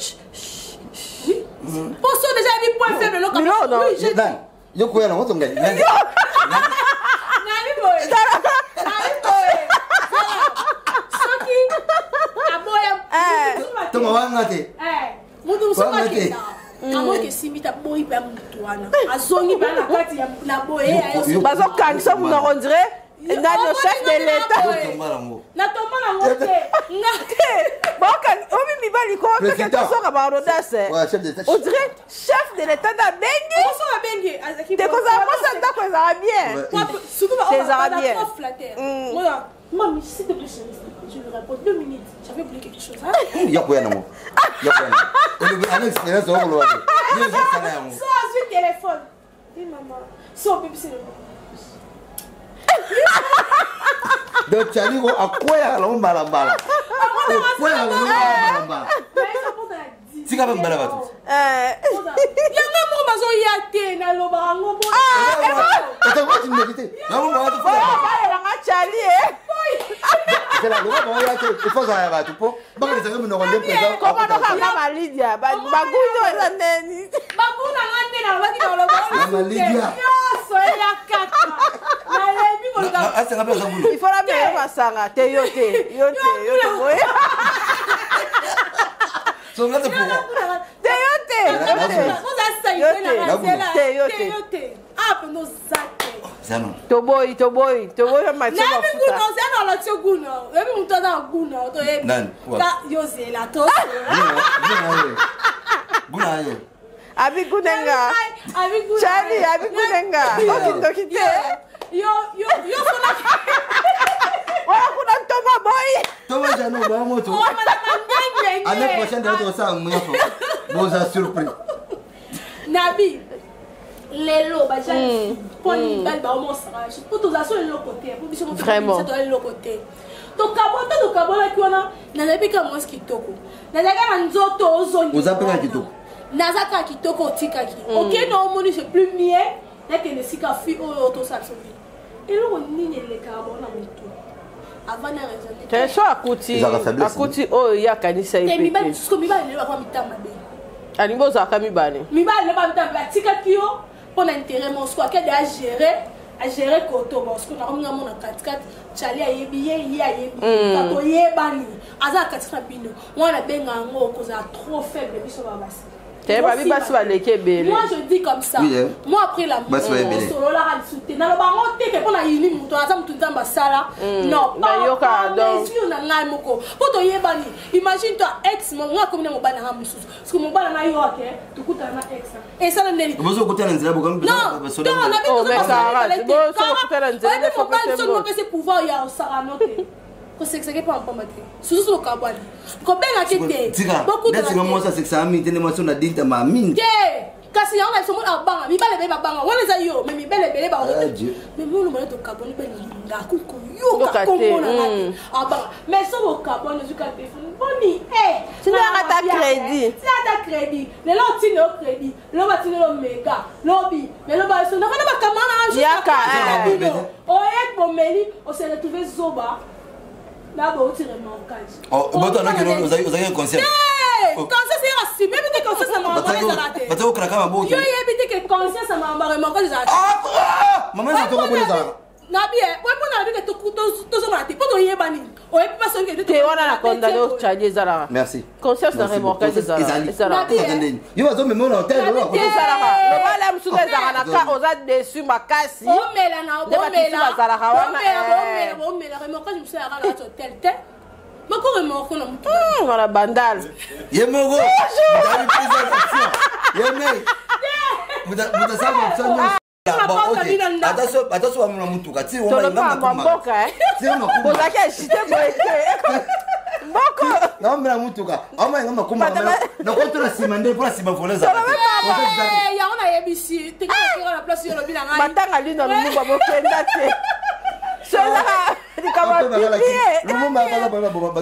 poso déjà ni point faible lo comme oui je dis yo koya na moto ngai nani boy soki aboya toma wanga te mutu musoka ke amoke simita boyi pa mutu wana azongi pa na kati ya na boye bazokangisa munoko ndire nani le chef de l'état natomba nango te ngate omi mibali ko soka barodase on dirait chef de l'état na bengi te kozala mwasi ndako ezala bien ezala bien Maman, s'il te plaît, je lui réponds 2 minutes. J'avais oublié quelque chose. Il y a quoi, non? Il y a quoi? Avec expérience, on va le voir. Soit ensuite téléphone. Oui, maman. Soit bébé, c'est le bon. Donc, tu as dit, à quoi il y a l'homme balambala? À quoi il y a l'homme balambala? Si quand même balabatu. Il y a un mot bazo yate na lo barango bo. Attends, moi tu me dis. Non, moi tu fais. C'est la loi, on yate. Il faut ça va tout pour. Ba les amis nous rendent présent. Comment on va ma Lydia? Baguno eza neni. Baguna ngande na baki na lo barango. Ma Lydia. Yo so ya kaka. Na lebi ko ka. Ah, c'est rappel ça boulot. Il faut la meilleure masanga. Te yote. So ngate pour. Toboy macho mafuta. Nani la tioguno. Wewe mtu ana guno to yebi. Nani? Ka yozela to. Buna yo. Abi gunenga. Chali abi gunenga. Okitokite. Yo sona. Wala kuna toma boy. Toma jano ba moto. Année prochaine de ça moi bon ça surprise. Nabi lelo ba jani poni bal ba mo sarage pour tous aso le côté pour biso mo vraiment le côté to kabota ki wana na lebika mo skitoko na daga na nzoto ozoni ozapeka kitoko nazaka kitoko tikaki OK no moni c'est plus mieux na que ne sika fi o to sa sobi et lo nini le kabona mutu avant na raisonner tu es akuti o ya kanisa ipe mibali siko mibali le ba mitamba be ani boza ka mibali le ba mitamba tikaki yo pour l'intérêt mon soi qu'elle a gérer koto parce que na on na 44 chali ayebi kato yebani aza katika bino wana benga ngo koza trop faible biso babasi. Moi je dis comme ça. Oui, moi après la mort solo la ralsute na lo bango te ke pona yini muto aza mutu nzamba sala non pas donc si on a ngai moko poto yebani imagine toi ex mo nga comme mo bana ha mususu parce que mo bana na yo ke tukuta na ex et ça neli bozo kutana nzela boka non so kutana nzela faut pas se pouvoir ya osara note ko sexeke pa mpamate susu lo kabwani ko benga kete beaucoup de gens moi ça c'est ça mi tene moi son adinta ma mine kasi ya ona somo abanga mi bale be babanga wana za yo mais mi bele bele ba mais mo lo mona to kabwani be linga kuko yo ka komona ngati abanga mais so lo kabwani zuka téléphone boni tu n'as pas crédit le lo ti no crédit lo ba ti lo mega lobi mais lo ba so na ba kamana juste o et pomeli o se retrouver zoba. Là, on tire mon cash. Oh, bon, toi, vous avez un concert. Concert, c'est assis. Même si concert, ça m'a embarqué dans la tête. Vous avez un concert. Yo, il y a que concert, ça m'a embarqué dans la tête. Ah, maman, ça t'a pas ça. Nabi, ouais, pour nabi que tout ça m'a dit. Pour toi, il y a bani. Ouais, pas ça que. Tu on a la condamné au Tchadie Zara. Merci. Concert, c'est remorqué Zara. Zara. Yo, vas-y, mais mon hôtel, là. Zara. Le balem sous les Zara, na ka, oza dessus ma kasi. Oh, mais là, na, oh, mais là. Oh, mais là, remorqué, je me suis arrêté à l'hôtel. Mais quoi remorqué non? Voilà bandal. Yemogo. Vous avez pris ça. Yemé. Vous avez ça, Attention à mon mutuka. Tu on va pas mboka bozaki agité boyeke mboko non mais la mutuka ama ngamba kumba na contre la simande pour la simande voler ça ya on a yebisi te ka la place yo lobila ngai batanga lino lumba bokenda te cela dikaba lumba ba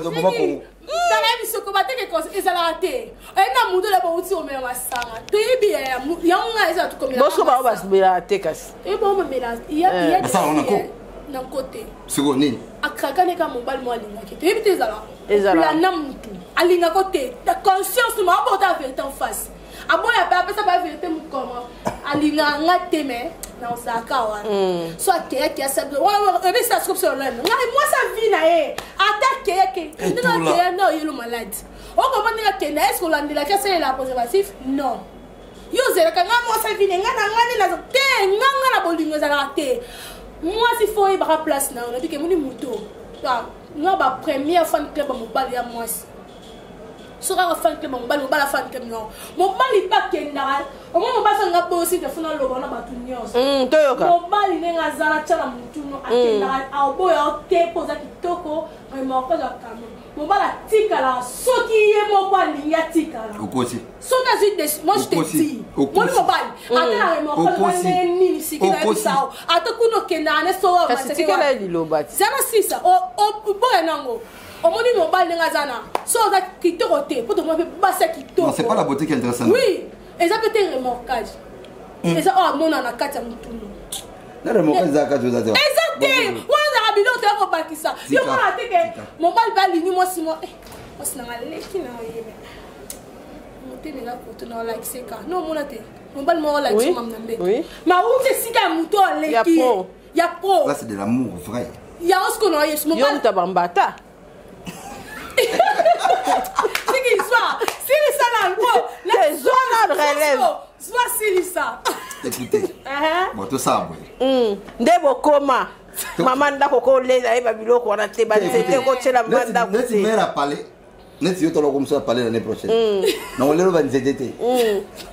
Tala biso ko bateke ko ezala te. Ena mundo la ba uti o mela masanga. To yibi ya nga eza to komela. Boso ba basbela te kasi. E bo mo mela ya ça on a ko na côté. Siko nini? Akaka ne ka mobile mo alinga ke. To yibi te ezala. Ezala. La namutu. Alinga côté. Ta conscience ma ba ta vérité en face. Aboya ba pesa ba vérité mu comment. Alinga nga teme. Na osaka wa. Soit que ya sabe. Ouais mais ça se sur l'homme. Moi ça vie na e. Attaque non il est malade. On comprend que est-ce qu'on l'a dit la casse la préservatif? Non. Yo zera ka moi ça vie nga na te nga na bolingo za la te. Moi si faut y bra place na on a dit que moni moto. Nga ba première fan club mo bali ya moi. Sera fan club mo bali la fan club non. Mo bali pas kendal. Au moins mo ba nga bosi te funa lobo na batu nyos. Toyoka. Mo bali nga zala chala mutuno akendal a boya te poza kitoko mo ko za kamo. Mo bala tika la soki ye mo kwa linga tika la. Okosi. Soka zi des moi je te dis. Mo mo bali. Ata mo ko kwa ni sikina bisao. Ata kuno kendane so wa kasi tika la liloba. Zama sisa o boya nango. Omoni mobile nga zana. So za kitoko te. Pour te moi basa kitoko. Non, c'est pas la beauté qui est intéressante. Oui. Et ça peut être remorquage. Et ça oh mon na kata mutuno. Na remorquage za kata za. Exactement. Moi za rabilo te ko bakisa. Yo mona te ke mobile ba lini mo simo. Mo sina ngale kina yeme. Mo te na ko na like seka. Non mona te. Mobile mo like so mam nambe. Oui. Ma où te sika muto leki. Ya pro. Là c'est de l'amour vrai. Ya osko no yes mobile. Yo tabambata. C'est qu'il soit. Si ça là gros. Les zones de relève. Soit si ça. Écoutez. Bon tout ça ouais. Ndebo koma. Maman ndako ko leza eba biloko wana te ba tete ko tshela manda ko. Neti mera parler. Neti yo tolo comme ça parler l'année prochaine. Non le va nzete.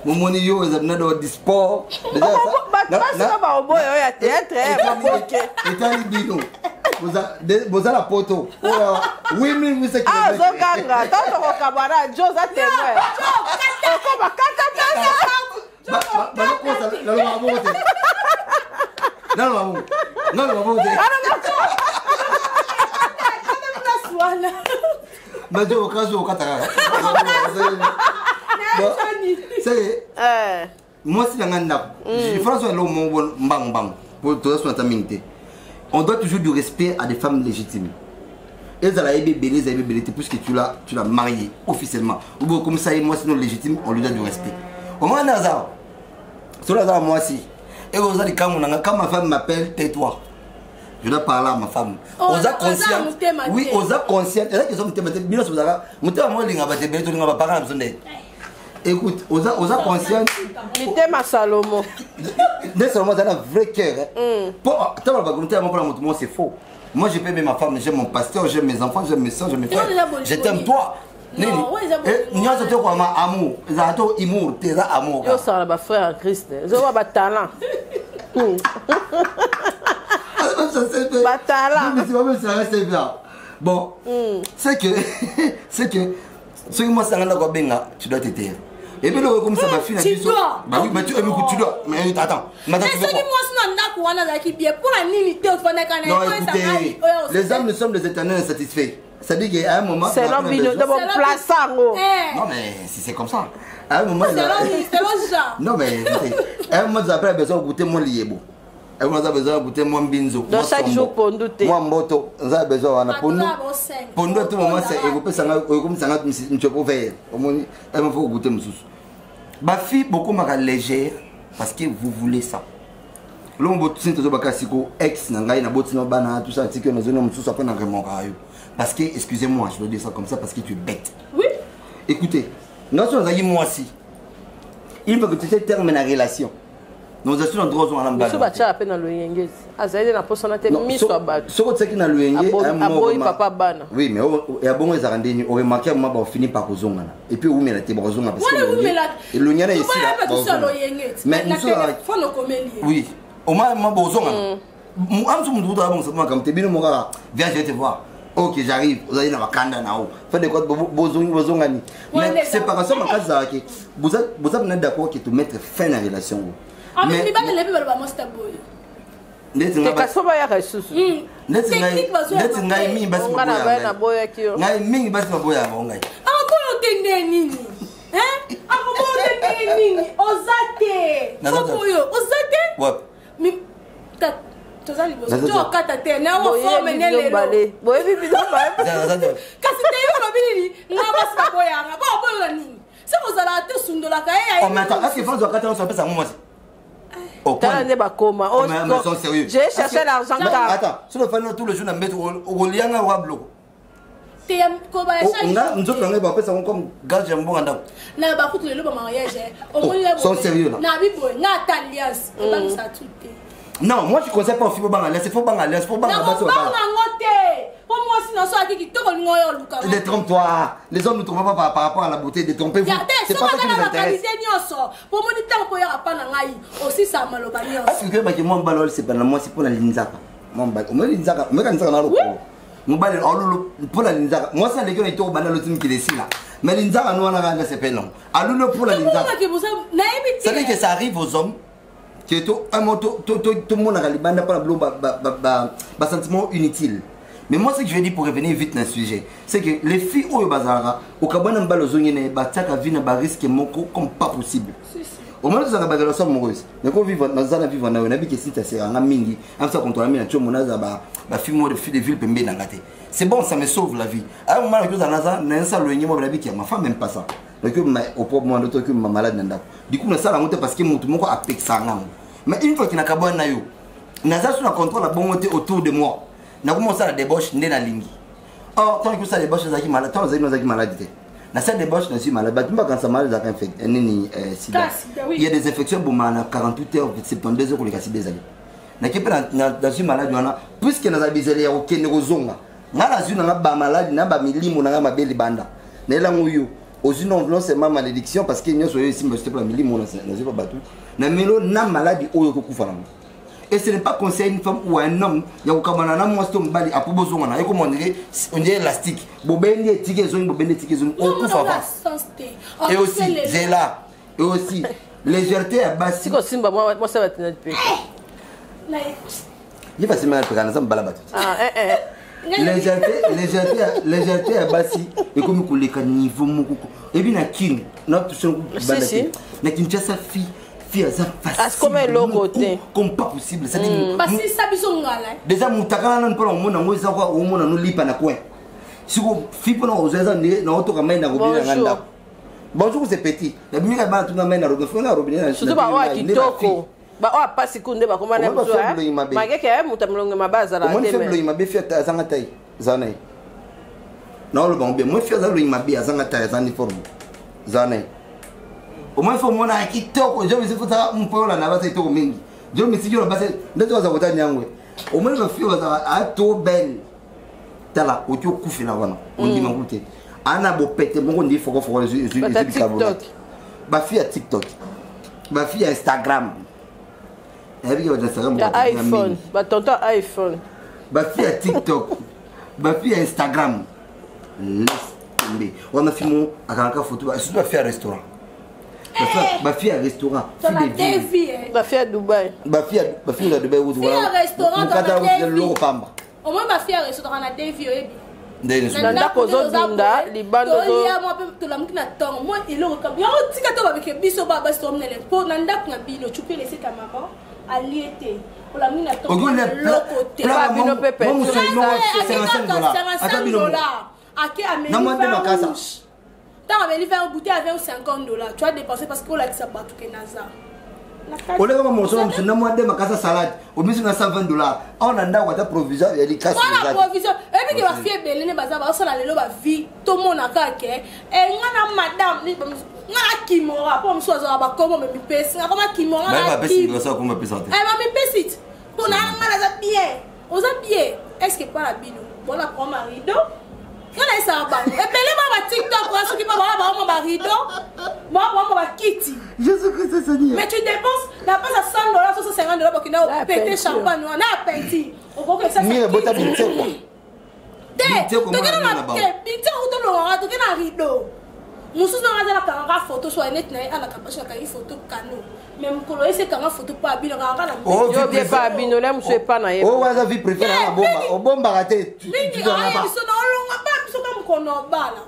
Momoni yo ezabna do sport. Déjà ça. Ba oboyo ya théâtre ba boke. Etali bino. Boza la poto. Oui, mais vous savez que. Ah, Zoganga, tant qu'on cabara, Joe, ça témoin. Oko bakata pesa. Non. Mais je au cas où moi si François on doit toujours du respect à des femmes légitimes. Elles ont bébé, puisque tu l'as mariée officiellement. Ou comme ça, moi sinon légitime, on lui donne du respect. Au moins Nazar, sur la moi aussi. Et vous allez quand ma femme m'appelle, tais-toi. Je dois parler à ma femme. Osa conscient. Oui, osa conscient. Et là qu'ils ont bien sur ça. Muté moi linga ba te beto linga ba parler besoin d'aide. Écoute, osa conscient. Mité ma Salomo. Dès seulement ça a un vrai cœur. Pour tu vas pas à moi c'est faux. Moi je peux aimer ma femme, j'aime mon pasteur, j'aime mes enfants, j'aime mes soeurs, j'aime mes frères. Je t'aime toi. Non, nous sommes quoi amour. Zato amour, t'es amour. Yo ça ba frère en Christ. Zo ba talent. Bon, c'est que ce que moi ça n'a pas benga, tu dois te taire. Et puis là comme ça ma fille tu dois. Bah oui, mais tu dois. Mais attends. Madame tu dois. Non, écoutez, les hommes nous sommes des éternels insatisfaits. Ça dit qu'à un moment c'est l'homme de bon place. Non mais si c'est comme ça. À un moment non mais écoutez, à un moment après besoin de goûter mon liebo. Et on a besoin de goûter mon binzo. Dans chaque jour pour nous. Moi moto, on a besoin de pour nous. Pour nous tout moment c'est et vous pouvez ça comme ça monsieur pour faire. Au moins elle me faut goûter mon sous. Ma fille beaucoup m'a légère parce que vous voulez ça. L'homme bout tout ça bakasiko ex nangai na botina bana tout ça que nous zone mon sous après na vraiment kayo. Parce que excusez-moi, je veux dire ça comme ça parce que tu es bête. Oui. Écoutez, nous sommes à moi aussi. Il faut que tu termines la relation. Nous sommes en droit à l'emballage. Nous sommes à peine dans le Yengez. Azaïde n'a pas son attention mis sur bas. Ce que tu as dans le Yengez, papa bana. Oui, mais il y a bon les arrendés, on remarque à moi on finit par cozonga. Et puis où met la tébrazonga parce que le Yengez ici là. Mais nous sommes oui. Au moins, moi, bonjour. Viens, je vais te voir. Ok, j'arrive. Vous allez dans la canda là-haut. Faites de quoi, bonjour. Mais séparation, ma case, vous êtes d'accord que tu mettes fin à la relation. Mais tu vas te lever dans le boy. Te kaso ba ya kasusu. Neti ngai mingi basi maboya. Ngai mingi basi maboya ngai. Ako tende nini? Hein? Ako tende nini? Ozate. Fokoyo, ozate? Ouais. Mi ta tozali bozo. Tu okata te na wo fo menele. Boye bibi do ba. Kasi te yo lobili nga basi maboya nga. Ba boyo nini? Se ozala te sundola ka ya. Oh mais attends, est-ce que François okata on s'appelle ça moi? J'ai cherché l'argent. Attends, sur le fan tout le jour, on met au lien à Wablo. Nous sommes comme gage jambon en dame. Sont sérieux là. Non, moi je ne conseille pas au film Bangalès, il faut Bangalès, il faut Bangalès. Détrompe-toi. Les hommes ne trouvent pas par rapport à la beauté, détrompez-vous. C'est pas ça qui nous intéresse. Est-ce que moi, c'est pas moi, c'est pour la Linzaka. Moi, pour la Linzaka. Moi, c'est les gars qui ont banal qui décide là. Mais Linzaka, nous, on a c'est pas long. Alors, pour la Linzaka. Ça veut dire que ça arrive aux hommes. Tout le monde a un sentiment inutile. Mais moi, ce que je veux dire pour revenir vite dans le sujet, c'est que les filles au Bazara, au Kabana Balozongene, Bataka vit un risque comme pas possible. Au moins, nous avons des relations amoureuses. Nous vivons dans un vivant, on a vu que si tu as un mingi, on a contre la mine, tu as fille de ville pembe dans la tête. C'est bon, ça me sauve la vie. À un moment, nous avons la vie qui a ma femme, même pas ça. Donc, au propre moment, je suis malade. Du coup, ça monté parce que mon a pété ça. Mais une fois qu'il n'a qu'à boire, nous avons contrôle la bonne autour de moi. Nous avons commencé à la débauche dans la ligne. Or, tant que ça débauche, nous avons malade. Tant que nous avons malade. Dans cette débauche, nous sommes malades. Quand ça malade, il y a des infections pour 48 heures, 72 heures pour les casser des années. Dans une maladie, puisque nous avons des aucun neurosome. Nous avons une maladie, nous avons mis l'immo, nous avons mis les bandes. Nous avons eu aussi non seulement malédiction parce que nous avons eu pour la l'immo, nous avons pas battu. Nous avons une maladie au Yokoku. Et ce n'est pas conseiller une femme ou un homme, il y a un homme qui a un besoin, on dirait élastique. Et aussi, j'ai là. Et aussi, légèreté à basse. Moi, ça va tenir le pays. Il va se mettre à la balabate. Légèreté à basse. Et comme vous les niveau, et bien, King, notre son, n'a qu'une chasse à fille. Comme un logo, comme pas possible. Déjà, mon tagala n'a pas au monde, on va au monde, on lit pas na coin. Si vous faites pas aux amis, dans votre caméra, bonjour, c'est petit. La musique a battu la main à Robin. Surtout, qui toko. Bah, pas si kunde, bah, comment on a besoin. Ma gueule, elle ma base à la télé. Moi, je m'a fait à Zangatay. Zanay. Non, le bon, moi, je fais à Zangatay, Zaniforme. Zanay. Au moins, il faut que qui toque. Je me suis fait un peu la navette et tout. Je me suis dit, au moins, je fais un tour belle. Tala, au tout coup, finalement. On dit, mon côté. Anna Bopete, mon dit, il faut que je TikTok. Ma fille à TikTok. Ma fille à Instagram. iPhone. Ma tonton iPhone. Ma fille à TikTok. Ma fille à Instagram. Laisse tomber. On a filmé à la photo. Je dois faire un restaurant. Ma fille à restaurant. Ma fille à Dubaï. Ma fille à Dubaï. Au moins, ma fille à restaurant a des vieux. Nanda kozo dunda libando to ya mo pe to la mukina tongo mo ilo ka yo tika to ba ke biso ba ba sto mnele po nanda kuna bino chupe laisser ta maman aliété pour la mukina tongo lokote ba bino pepe mo muso no $55 ake ameni tant ameni faire une bouteille avec $50 tu vas dépenser parce que on l'a ça batu ke naza on est comme mon na moi de ma casa salade au mieux na $120 on anda kwa ta provision ya likasi voilà provision et puis que va fier belene bazaba so la lelo ba vie tout monde akake et ngana madame ni ngana kimora pour mso za ba komo me pesi ngama kimora ngana pesi ça comme pesi eh ma me pesi pour na ngana za bien oza bien est-ce que pas la bino bon la prend marido ngana ça ba et belé ma TikTok pour ceux qui pas ba marido moi ba kitty Jésus Christ Seigneur mais tu dépenses n'a pas $100 $150 pour qu'il n'a pété champagne wana apeti okokesa mire bota binté quoi tokena na binté utolonga tokena rideau mususu na ngazala kanga photo so net na ala kapasha ka photo kano mais mukolo ese kanga photo pa bino kanga na yo bien pas bino là monsieur pas na ye oh waza vie préférée na bomba o bomba raté tu dois pas so na longa pas so ka mukono bala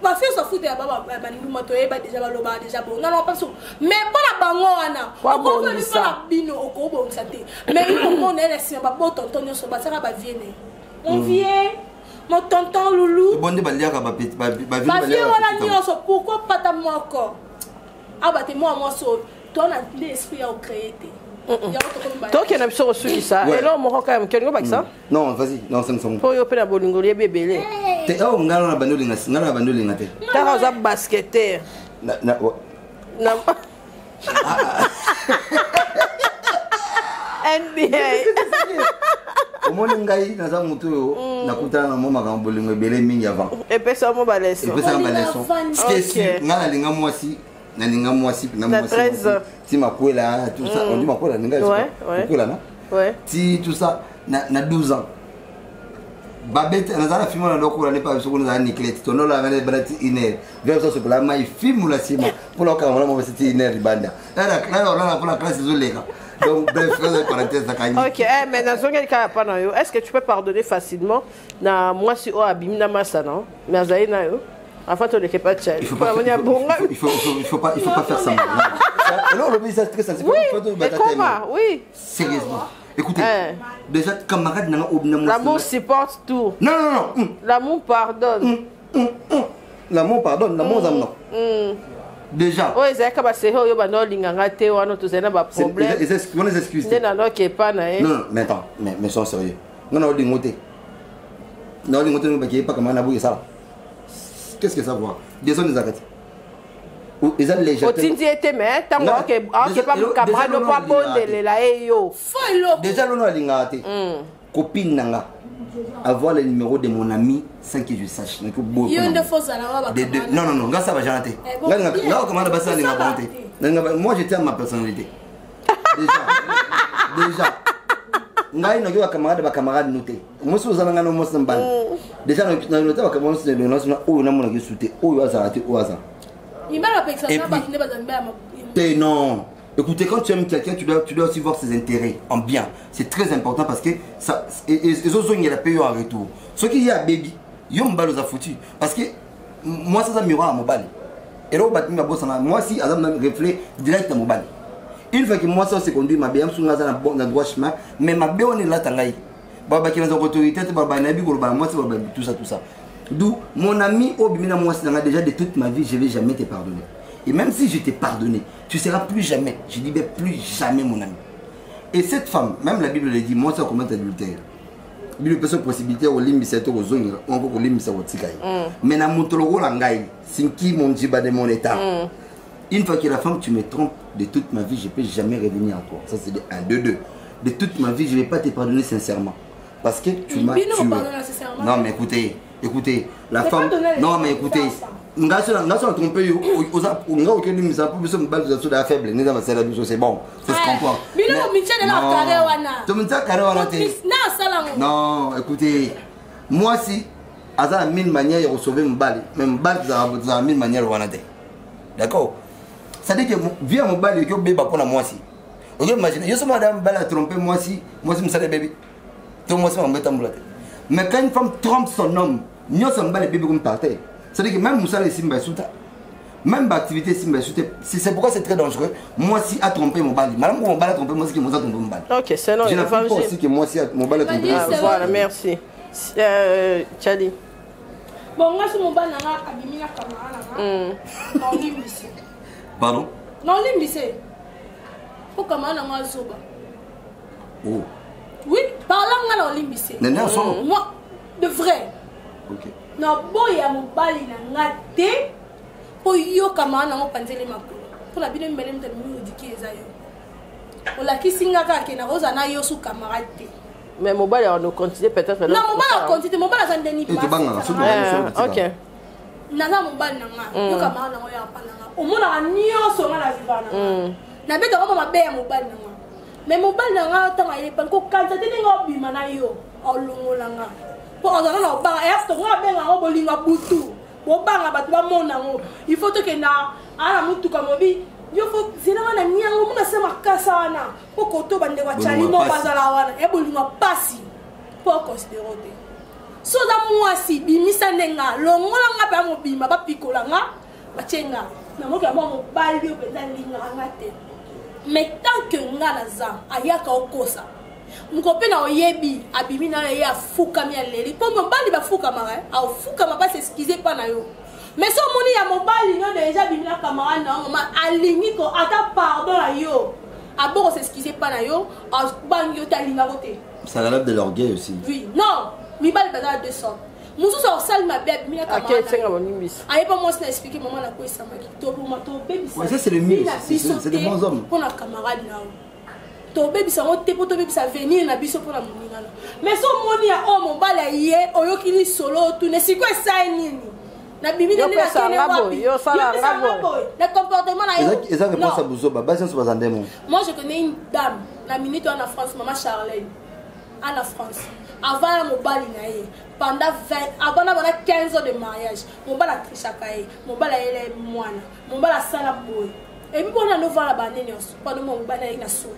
ba fi so foot ya baba ba ni moto e ba déjà ba loba déjà bon non pas so mais pas la bango wana ko ko ni pas bino ko bon santé mais il faut on est laissé ba bo tonton so ba sera ba vienne on vient mon tonton loulou bon de baliaka ba vie baliaka wala nyonso pourquoi pas ta moko abate moi so toi na l'esprit à créer toi qui n'a pas reçu ça et là on quand même quelqu'un pas ça non vas-y non c'est bon pour yo pena bolingo li bébé te oh ngalo na bandolinga ngalo na bandolinga te ta za basketteur na NBA omoni ngai naza mutu yo nakutana na mama ka bolingo ebele mingi avant et pesa mo ba leçon parce ngala linga mwasi na linga mwasi na mwasi si makwela tout ça on dit makwela linga makwela na ouais si tout ça na 12 ans babette nazala film na dokura ne pas sokona za nikleti tono la ngale brati iner vers ça pour la mai film la sima pour la camera mo c'était iner banda là pour la classe zolega donc bref parenthèse ça OK mais dans ce cas pas na yo est-ce que tu peux pardonner facilement na moi si o abimina masa non mais azai na yo enfin tu ne pas de il faut pas faire ça alors le business très sensible oui sérieusement écoutez déjà camarade n'a l'amour supporte tout non l'amour pardonne l'amour pardonne l'amour non déjà oui c'est que c'est yo bano linganga te wana to zena ba problème on les excuses ne na que pas na non mais attends mais sois sérieux non lingoté non lingoté ne pas comme na bouiller ça qu'est-ce que ça voit des hommes des arrêtés ou ils ont les jetés otindi était mais tant que pas camarade no pas bondele la yo déjà l'on a lingate copine nanga avoir le numéro de mon ami sans que je sache donc beau non ça va janté là comment on va ça linga bonté moi j'étais à ma personnalité déjà ngai no yo camarade ba camarade noté moi sous zanga no mo sambal déjà no noté ba camarade de no na o na mo na kisute o yo azarate o azar imala peksa na ba kinde ba zambia non écoutez quand tu aimes quelqu'un tu dois aussi voir ses intérêts en bien c'est très important parce que ça et autres il y a la paye en retour ce qui y a baby yo mbalo za foutu parce que moi ça miroir à mobile et là batimi ba bossa moi si azam na reflet direct à mobile une fois que moi ça se conduit ma bien sur na droit chemin mais ma bien on est là tangai baba qui dans autorité baba na bi ko baba moi c'est baba tout ça d'où mon ami obimina moi c'est déjà de toute ma vie je vais jamais te pardonner et même si je t'ai pardonné tu seras plus jamais je dis bien plus jamais mon ami et cette femme même la Bible le dit moi ça commet adultère Bible peut se possibilité au limite c'est au zone encore au limite c'est au tikai mais na mutologo la ngai sinki mon jiba de mon état. Une fois que la femme tu me trompes de toute ma vie je peux jamais revenir à toi ça c'est de 1 2 de toute ma vie je vais pas te pardonner sincèrement parce que tu m'as tué non mais écoutez la femme non mais écoutez nga so tromper yo oza nga o keli misa pour biso mbali za so da faible ne za masela biso c'est bon c'est ce qu'on comprend bino michel na carré wana to minta carré wana te na sala non écoutez moi si aza mille manières de sauver mbali même mbali za mille manières wana te d'accord ça dit que via mbali que beba pour moi si ok imagine yo so madame mbali a tromper moi si me sale bébé to moi si on met en blotte mais quand une femme trompe son homme nyo so mbali bébé comme partait. C'est-à-dire que même Moussa et Simba Souta, même l'activité Simba Souta, c'est pourquoi c'est très dangereux. Moi si a trompé mon bali, madame mon bali a trompé moi si Moussa a trompé mon bali. Ok, c'est non. Je n'ai pas aussi que moi si mon bali a trompé. Voilà, merci. Tchadi. Bon, moi si mon bali n'a pas abîmé la caméra, non limbissé. Pardon? Non limbissé. Pour caméra n'a pas zoba. Oh. Oui, parlant n'a limbissé. N'est-ce pas? Moi, de vrai. Ok. Na boya mobali na ngate po yo kama na opanzele makolo po la bino mbele mta mi odiki eza yo ola kisinga ka ke na roza na yo su camarade mais mobali on continue peut-être non mobali continue mobali za ndeni pas OK na za mobali na nga yo kama na yo apana nga omona ka nyoso nga na vivana na beta ko mabe ya mobali na nga mais mobali na nga tanga ye pan ko kanta te nga obima na yo olongola nga po ozana na obanga ya to nga benga ngo bolinga butu bobanga batu ba mona ngo il faut que na ana mutu ka mobi yo faut zina na nyango muna sema kasana po koto bande wa chali mo bazala wana e bolinga pasi po considérer so da mwasi bimisa nenga longola nga ba mobima ba pikola nga bachenga na moka mo mobali yo penda linga nga te. Mais tant que nga naza ayaka okosa mkope na oyebi abimi na ya fuka mi aleli po mobali ba fuka mara au fuka ma pas s'excuser pa na yo mais so moni ya mobali no déjà bimi na camarade na ma alingi ko ata pardon na yo aboko s'excuser pa na yo au bangi yo talinga côté ça relève de l'orgueil aussi. Oui non mi bali pas 200 musu so sal ma bébé mi na camarade aye pas moi c'est expliquer maman na ko samaki to buma to baby ça. Ça c'est le mieux, c'est des bons hommes pour na camarade na to baby ça on te pour to baby ça venir na biso pour la moninga mais so moni ya o mobala ye oyokili solo tu ne siko ça nini na bibi ne na kene wapi yo sala ngabo le comportement na yo et ça réponse à Bouzoba basi so bazandemo. Moi je connais une dame la minute en France maman Charlène en France avant la mobali na ye pendant 20 avant d'avoir 15 ans de mariage mobala trishakaye mobala ele mwana mobala sala boy et puis on a no voir la banene pendant mon mobala ina so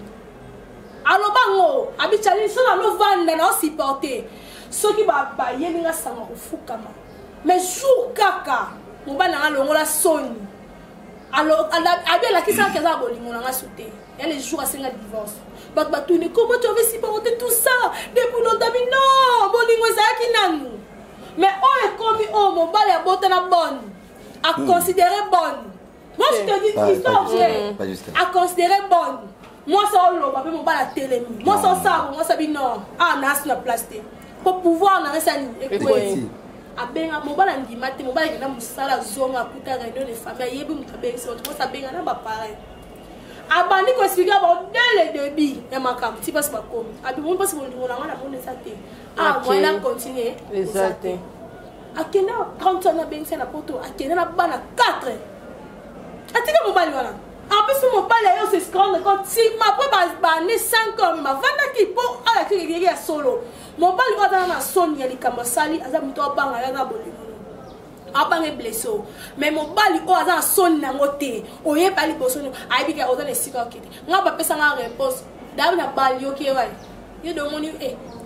alors bango abichali so na no vanda na supporter ceux qui ba yelinga sama kufukama mais jour kaka mobala na longola soni alors abela kisa kaza bolingo na soute il y a les jours à 5 divorce batuni comment tu avais supporté tout ça depuis longtemps non bolingo ezaki nanu mais on est comme oh mobali ya bota na bonne à considérer bonne moi je te dis histoire vraie à considérer bonne moi ça on papa mobali à télé moi ça ça moi ça bi non ah na sur la place pour pouvoir na resa ni écoute abenga mobali ndimate mobali na musala zonga kuta réunion de famille yebi mutabenga so moi ça benga na ba pareil abandi ko expliquer bon dès le début ya makam ti passe pas comme abi mon passe mon ngona na mon santé ah moi là continuer exact akena 30 ans na benga na poto akena na bana 4 atika mobali wana en plus mobali yo se scandale quand si ma pas ne 5 ans ma vanda ki po ala ki ya solo mobali wana na soni ya likamba sali aza muto abanga ya na bolimo abange blessé mais mobali o aza soni na ngote oye bali bosoni aibika oza na sika okete nga ba pesa nga réponse dabi na bali yo ke wai yo do moni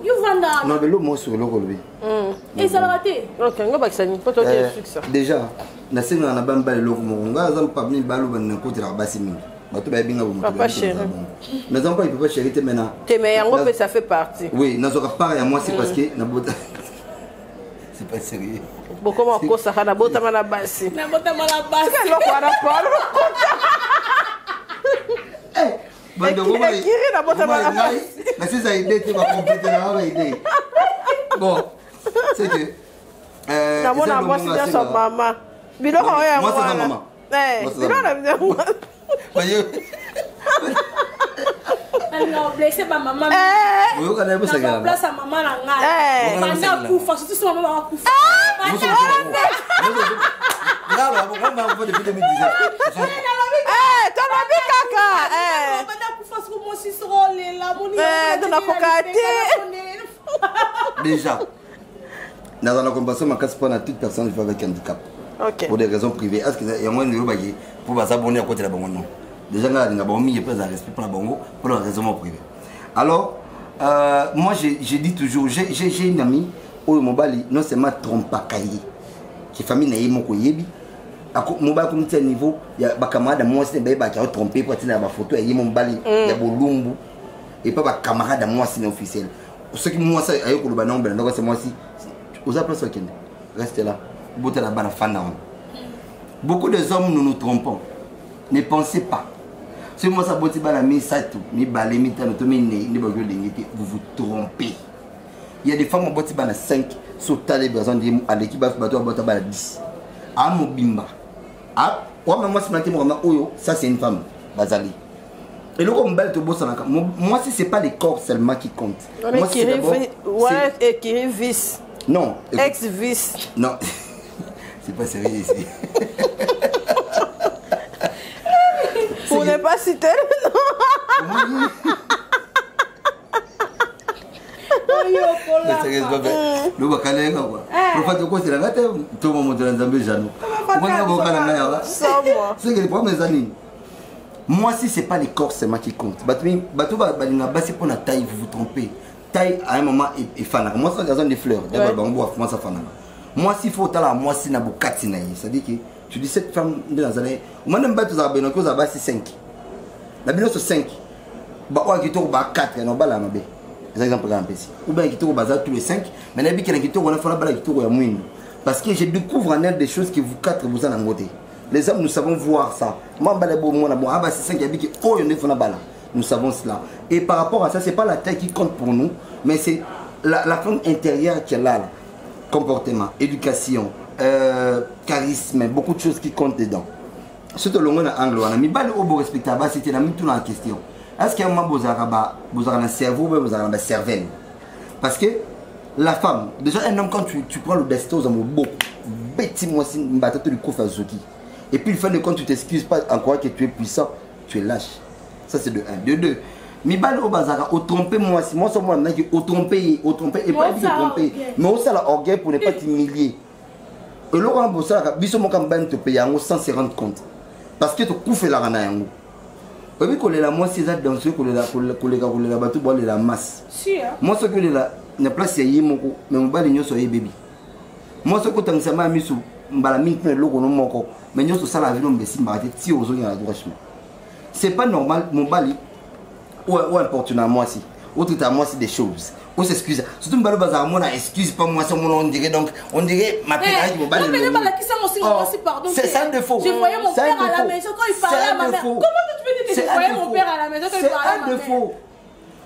yo vanda non mais le mot sur le relevé et ça va rater OK nga ba kisani poto ke fixa déjà na singa na bamba le loko mo nga za pa mi balu ban na côté la basi mingi bato ba binga bo papa chéri mais on pas il peut pas chéri te maintenant te mais yango pe ça fait partie oui na zoka part ya moi c'est parce que na bota c'est pas sérieux beaucoup ma kosa kana bota mana basi na bota mana basi lo kwa na palo eh bando ngoma kiri na bota mana basi mais c'est ça idée tu vas compléter la idée bon c'est que na mona bosi ya sa mama biloko ya moi c'est maman biloko na biloko voyez non blessé ba maman oui on a besoin de place à maman la nga na kufa surtout si maman va kufa Regarde, on va voir depuis 2017. T'en as vu kaka bana kufa sur mon sisro la moni t'en as kokate déjà dans la compassion ma casse pour toute personne vivant avec handicap. OK. Pour des raisons privées. Est-ce que il y a moins de baguer pour s'abonner à côté de la bonne non. Déjà là il y a bon mis pas de respect pour la bongo pour la raison privée. Alors moi j'ai dit toujours j'ai une amie au mobali non c'est ma trompe cahier qui famille na yimo ko yebi ako mobali comme tel niveau ya ba camarade moi c'est ba qui a trompé pour tirer la photo ya yimo mobali ya bolumbu et pas ba camarade moi c'est officiel ce qui moi ça ayo ko ba non ben donc c'est moi si aux place okende restez là bote la bana fan na beaucoup de hommes nous nous trompons ne pensez pas si moi ça bote bana mi satou mi balé mi tano to mi ne ba go dengete vous vous trompez. Il y a des femmes qui ont 5 sur les besoins à l'équipe de 10. À Mobimba. Ça c'est une femme. Bazali. Et le moi si c'est pas les corps seulement qui comptent. Moi c'est d'abord ouais et qui vice. Non, ex vice. Non. C'est pas sérieux ici. Pour ne pas citer le nom. le bakale quoi prophète ko c'est la gâte tout mon de nzambe jano c'est que les problèmes des années moi si c'est pas les corps c'est moi qui compte bato balinga basi pour la taille vous vous trompez taille à un moment et fanaka moi ça gazon des fleurs d'abord bango moi ça fanaka moi s'il faut tala moi si na bokati na yi ça dit que tu dis cette femme de dans années moi même pas tous à beno ko za basi 5 la bino sur 5 ba o ki to ba 4 no bala mabe c'est exemple là ici ou bien qui to ba za tous les 5 mais nabi qui to on a fait bala qui to ya mwindu parce que je découvre en elle des choses que vous 4 vous en ngoté les hommes nous savons voir ça moi bala bo moi na bon aba 5 ya bi ki o yo ne fona bala nous savons cela et par rapport à ça c'est pas la taille qui compte pour nous mais c'est la forme intérieure qui est là. Comportement, éducation, charisme, beaucoup de choses qui comptent dedans. Surtout le monde en anglais, on a mis balle au beau respectable, c'était la même tout en question. Est-ce qu'il y a un moment où vous avez un cerveau ou vous avez un cervelle? Parce que la femme, déjà un homme quand tu prends le destin aux amours, bêtis moi si tu as du coup et puis le fait de quand tu t'excuses pas encore que tu es puissant, tu es lâche. Ça c'est de 1. De 2. Mi bal au bazar, au tromper moi si moi sur moi qui au tromper et pas dit tromper mais au ça la orgueil pour ne pas t'humilier et Laurent Bossa biso mo kam ban te payer sans se rendre compte parce que tu couffes la rana yango et puis coller la moi c'est ça dans ce coller la bateau boire la masse moi ce que la na place ya yimoko mais mo bali nyoso ye baby moi ce que tangisa ma misu mbala mingi loko no moko mais nyoso ça la vie no mbesi mbate ti ozo ya droit chemin c'est pas normal mon bali ou importune à moi si autre à moi c'est des choses on s'excuse surtout me bazar moi na excuse pas moi c'est mon on dirait donc on dirait ma pénage mon balle c'est ça de faux je voyais mon père à la maison quand il parlait à ma mère comment tu peux dire que je voyais mon père à la maison quand il parlait à ma mère c'est un de faux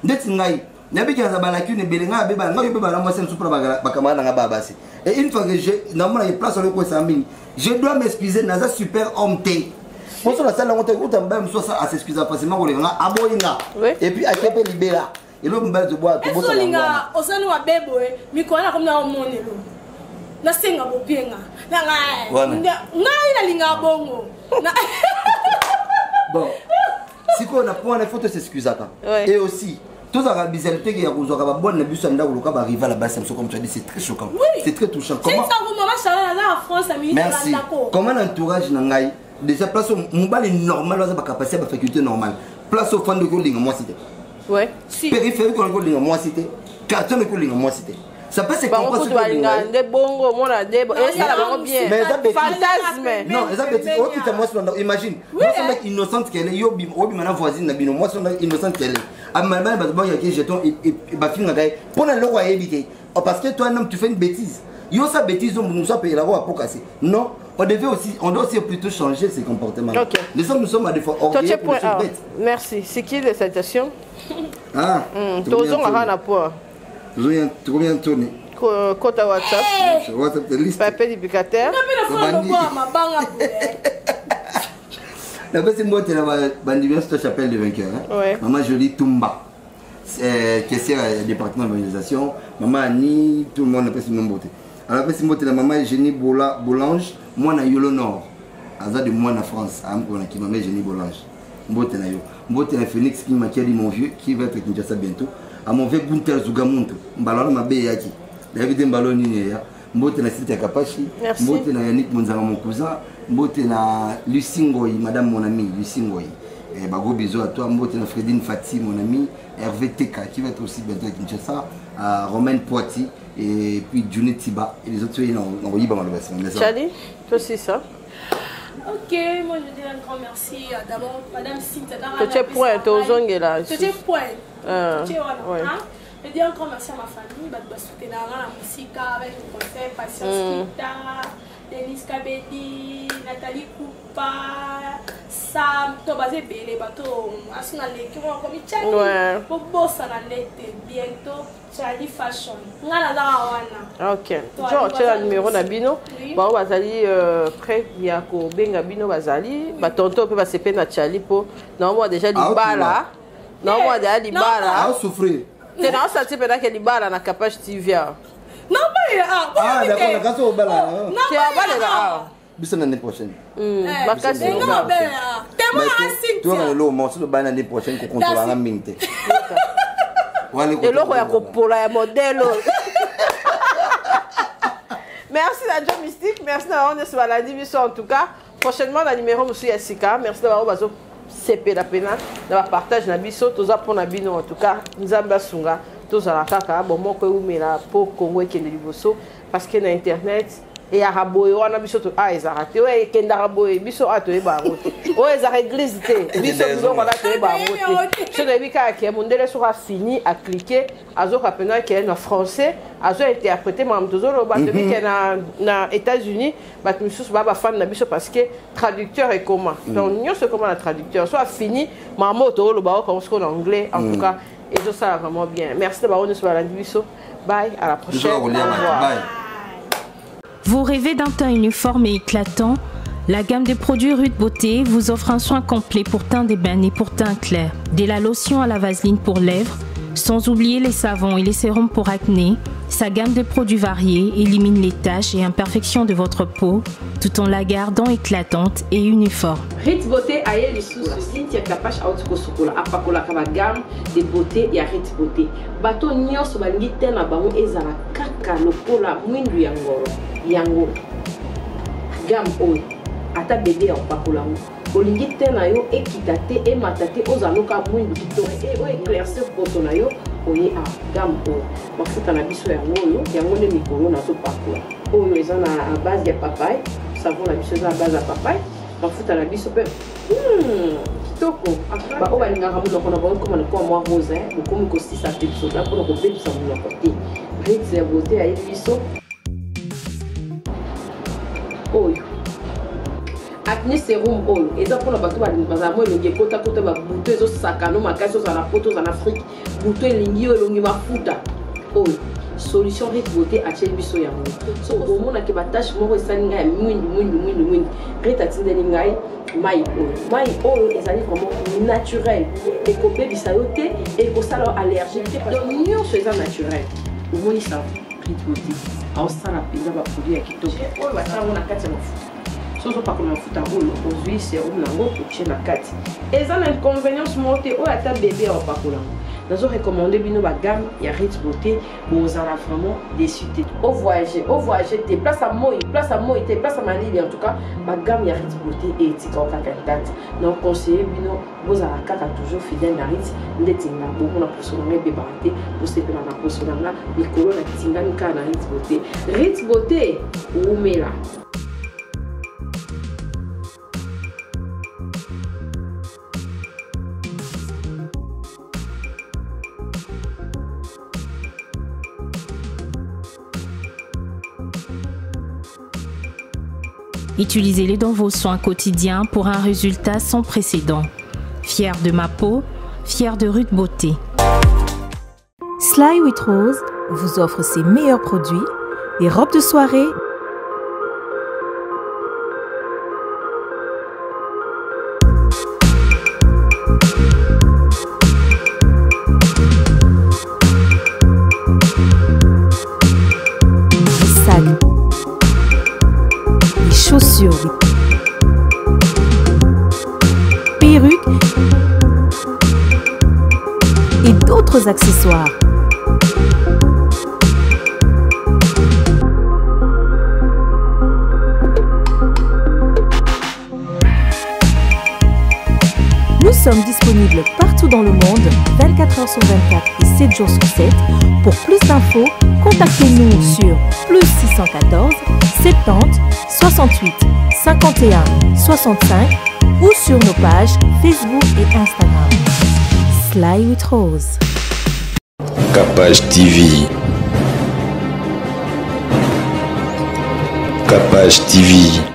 ndeti ngai nabiki za balaki ne belenga beba ngai beba na moi c'est super bakamana nga baba c'est et une fois que je na moi il place le quoi ça je dois m'excuser na za super homme té moi sur la salle on te mbam so ça à s'excuser facilement ko lenga aboinga et puis akepe libéra et l'homme mbal de bois to bossa linga osani wa bebo mi ko na komna monelo na senga bopienga na ngai na linga bongo bon si ko na point il faut te s'excuser et aussi tous la bizarreté qui a causé la bonne bus à ndako loka arriver là-bas c'est comme tu as dit c'est très choquant c'est très touchant comment c'est ça vous maman chala là en France à minute merci comment l'entourage nangai déjà place au mobile normal va capacité à faculté normale place au fond de colinga moi cité ouais périphérique colinga moi cité carton de colinga moi cité ça peut se comprendre sur de bongo moi la debo et ça la va bien mais ça fantasme non ça bêtise oh tu moi imagine moi c'est mec innocente qu'elle est yobi maintenant voisine na bino moi c'est innocente qu'elle est à malmal bah il y a qui jeton et bah finga gay pour le roi éviter parce que toi un homme tu fais une bêtise yo sa bêtise on nous a payé la roi pour casser non on doit aussi plutôt changer ses comportements. Okay. Les hommes nous sommes à des fois orgueilleux pour les choses bêtes. Merci. C'est qui les citations? Ah. Tozon a rien à voir. Tu combien de tournées? Kota WhatsApp. WhatsApp de liste. Papier d'épicataire. La personne moi la bandi bien cette chapelle de vainqueur. Maman Jolie Tumba. Caissière département d'organisation. Maman Annie, tout le monde appelle ce nom beauté. Alors après c'est la maman Génie Bolange, moi na Yolo Nord. Azad de moi na France, on a qui maman Génie Bolange. Mbote na yo. Mbote na Phoenix qui m'a dit mon vieux qui va être Kinshasa bientôt. À mon vieux Gunther Zugamuntu. Mbalalo mabe yaki. David Mbalo ni ya. Mbote na Sita Kapachi. Mbote na Yannick Monzanga mon cousin. Mbote na Lucingoy, madame mon amie Lucingoy. Et bah gros bisous à toi. Mbote na Fredine Fati mon ami. Hervé Teka qui va être aussi bientôt à Kinshasa. À Romaine Poiti. Et puis Juni Tiba et les autres ils ont envoyé pas mal de Chadi, toi aussi ça. Ok, moi je dis un grand merci d'abord Madame Cynthia. Tu es point, tu es aux ongles là. Tu es point. Tu es voilà. Je dis un grand merci à ma famille, bah tu soutenir la musique avec le concert Patience Kita, Denis Kabedi, Nathalie Koupa, Sam, Tobazé Bele, bateau, Asuna Leki, on a commis Chani. Pour bosser à l'été bientôt. Charlie Fashion. Ok. Genre, tu as le numéro d'Abino. Bon, Bazali, prêt, il y a ko benga Bino Bazali. Bah, tonton peut passer peine à Charlie pour. Non, moi déjà l'ibala. Non, moi déjà l'ibala. Ah, souffrir. C'est dans ça, tu peux dire que l'ibala n'a capacité Tivia. Non, mais ah, d'accord, on a cassé au bala. Tu as pas là. Bisous l'année prochaine. Ma casse au bala. Tellement assis. Tu as le morceau de bala l'année prochaine qu'on contrôle la minte. eloko ya kopola ya modèle. Merci à Joe Mystique, merci d'avoir été sur la division en tout cas. Prochainement, dans le numéro monsieur Yassika, merci d'avoir été CP la pena, d'avoir partagé la biso, tous à pour Nabino en tout cas, nous avons sunga, tous à la caca, bon moi que vous mettez là pour Congo et Kenya Liboso, parce que na internet et araboé, on a biso tout ah ils arrêté, ouais Kenya araboé, biso à toi baroté, ouais ils arrêtent église té, biso nous on a toi baroté. Je ne sais pas que mon délai sera fini à cliquer, à zo rappeler qu'il est en français, à zo interpréter même tous autres, bah depuis qu'il est na États-Unis, bah nous sommes pas fan de biso parce que traducteur est comment, donc nous c'est comment le traducteur, soit fini, maman tout le bas comme ce qu'on anglais en tout cas, et ça ça vraiment bien. Merci de m'avoir sur la division, bye à la prochaine. Vous rêvez d'un teint uniforme et éclatant? La gamme de produits Rude Beauté vous offre un soin complet pour teint d'ébène et pour teint clair. De la lotion à la vaseline pour lèvres, sans oublier les savons et les sérums pour acné, sa gamme de produits variés élimine les taches et imperfections de votre peau, tout en la gardant éclatante et uniforme. Rude Beauté a eu les sous Cynthia Kapash a outiko sukola apakola kaba gamme de beauté ya Rude Beauté. Bato nyonso balingi te na bango ezala kaka lokola mwindu ya ngoro. Yango gamme oyo ata bébé en pakolango olingi te na yo ekita te emata te ozaloka mwindu kitoko e o éclaircir poto na yo oye a gamme oyo mafuta na biso yango nde mikolo na topakola oyo eza na base ya papaye savon na biso eza na base ya papaye mafuta na biso mpe kitoko ba oyo balingaka monoko na bango koma na kwa mwa rose bokomi kosisa te biso da mpona kobebisa monoko te Rude Beauté ayebi biso oyo acné sérum oyo eza mpona bato bazala mo elongi ekota kota babuto ezosakano makasi ozala na poto ozala na afrique buto elingi oyo elongi mafuta oyo solution Rude Beauté atieli biso yango so omonaki batashe moko esali ngai ya mwindu Rude atindeli ngai mai oyo ezali vraiment naturel ekobebisa yo te ekosala yo allergique te donc nyonso eza naturel omoni sa Rude Beauté aosala mpenza baproduit ya kitoko oyo basalango na kati ya mafuta soso pakola mafuta oyo ozwi serum nango otie na kati eza na inconvénience moko te oyo ata bebe aopakolango nazo recommande bino bagamme ya Rude Beauté bozala vraiment déçu te o voyager te place à moi te place à malili en tout cas bagamme ya Rude Beauté etika okaka date donc conseiller bino bozala kaka toujours fidèle na Rude ndeti nga bomona poso nanga ebebaka te bosepela na poso nanga likolo na tingani kaka na Rude Beauté Rude Beauté oumela. Utilisez-les dans vos soins quotidiens pour un résultat sans précédent. Fier de ma peau, fier de Rude Beauté. Sly with Rose vous offre ses meilleurs produits, les robes de soirée, les sacs, les chaussures, les perruques et d'autres accessoires. Nous sommes disponibles partout dans le monde, 24 heures sur 24 et 7 jours sur 7. Pour plus d'infos, contactez-nous sur +614 70 68 51 65 ou sur nos pages Facebook et Instagram. Sly with Rose. Kapage TV. Kapage TV.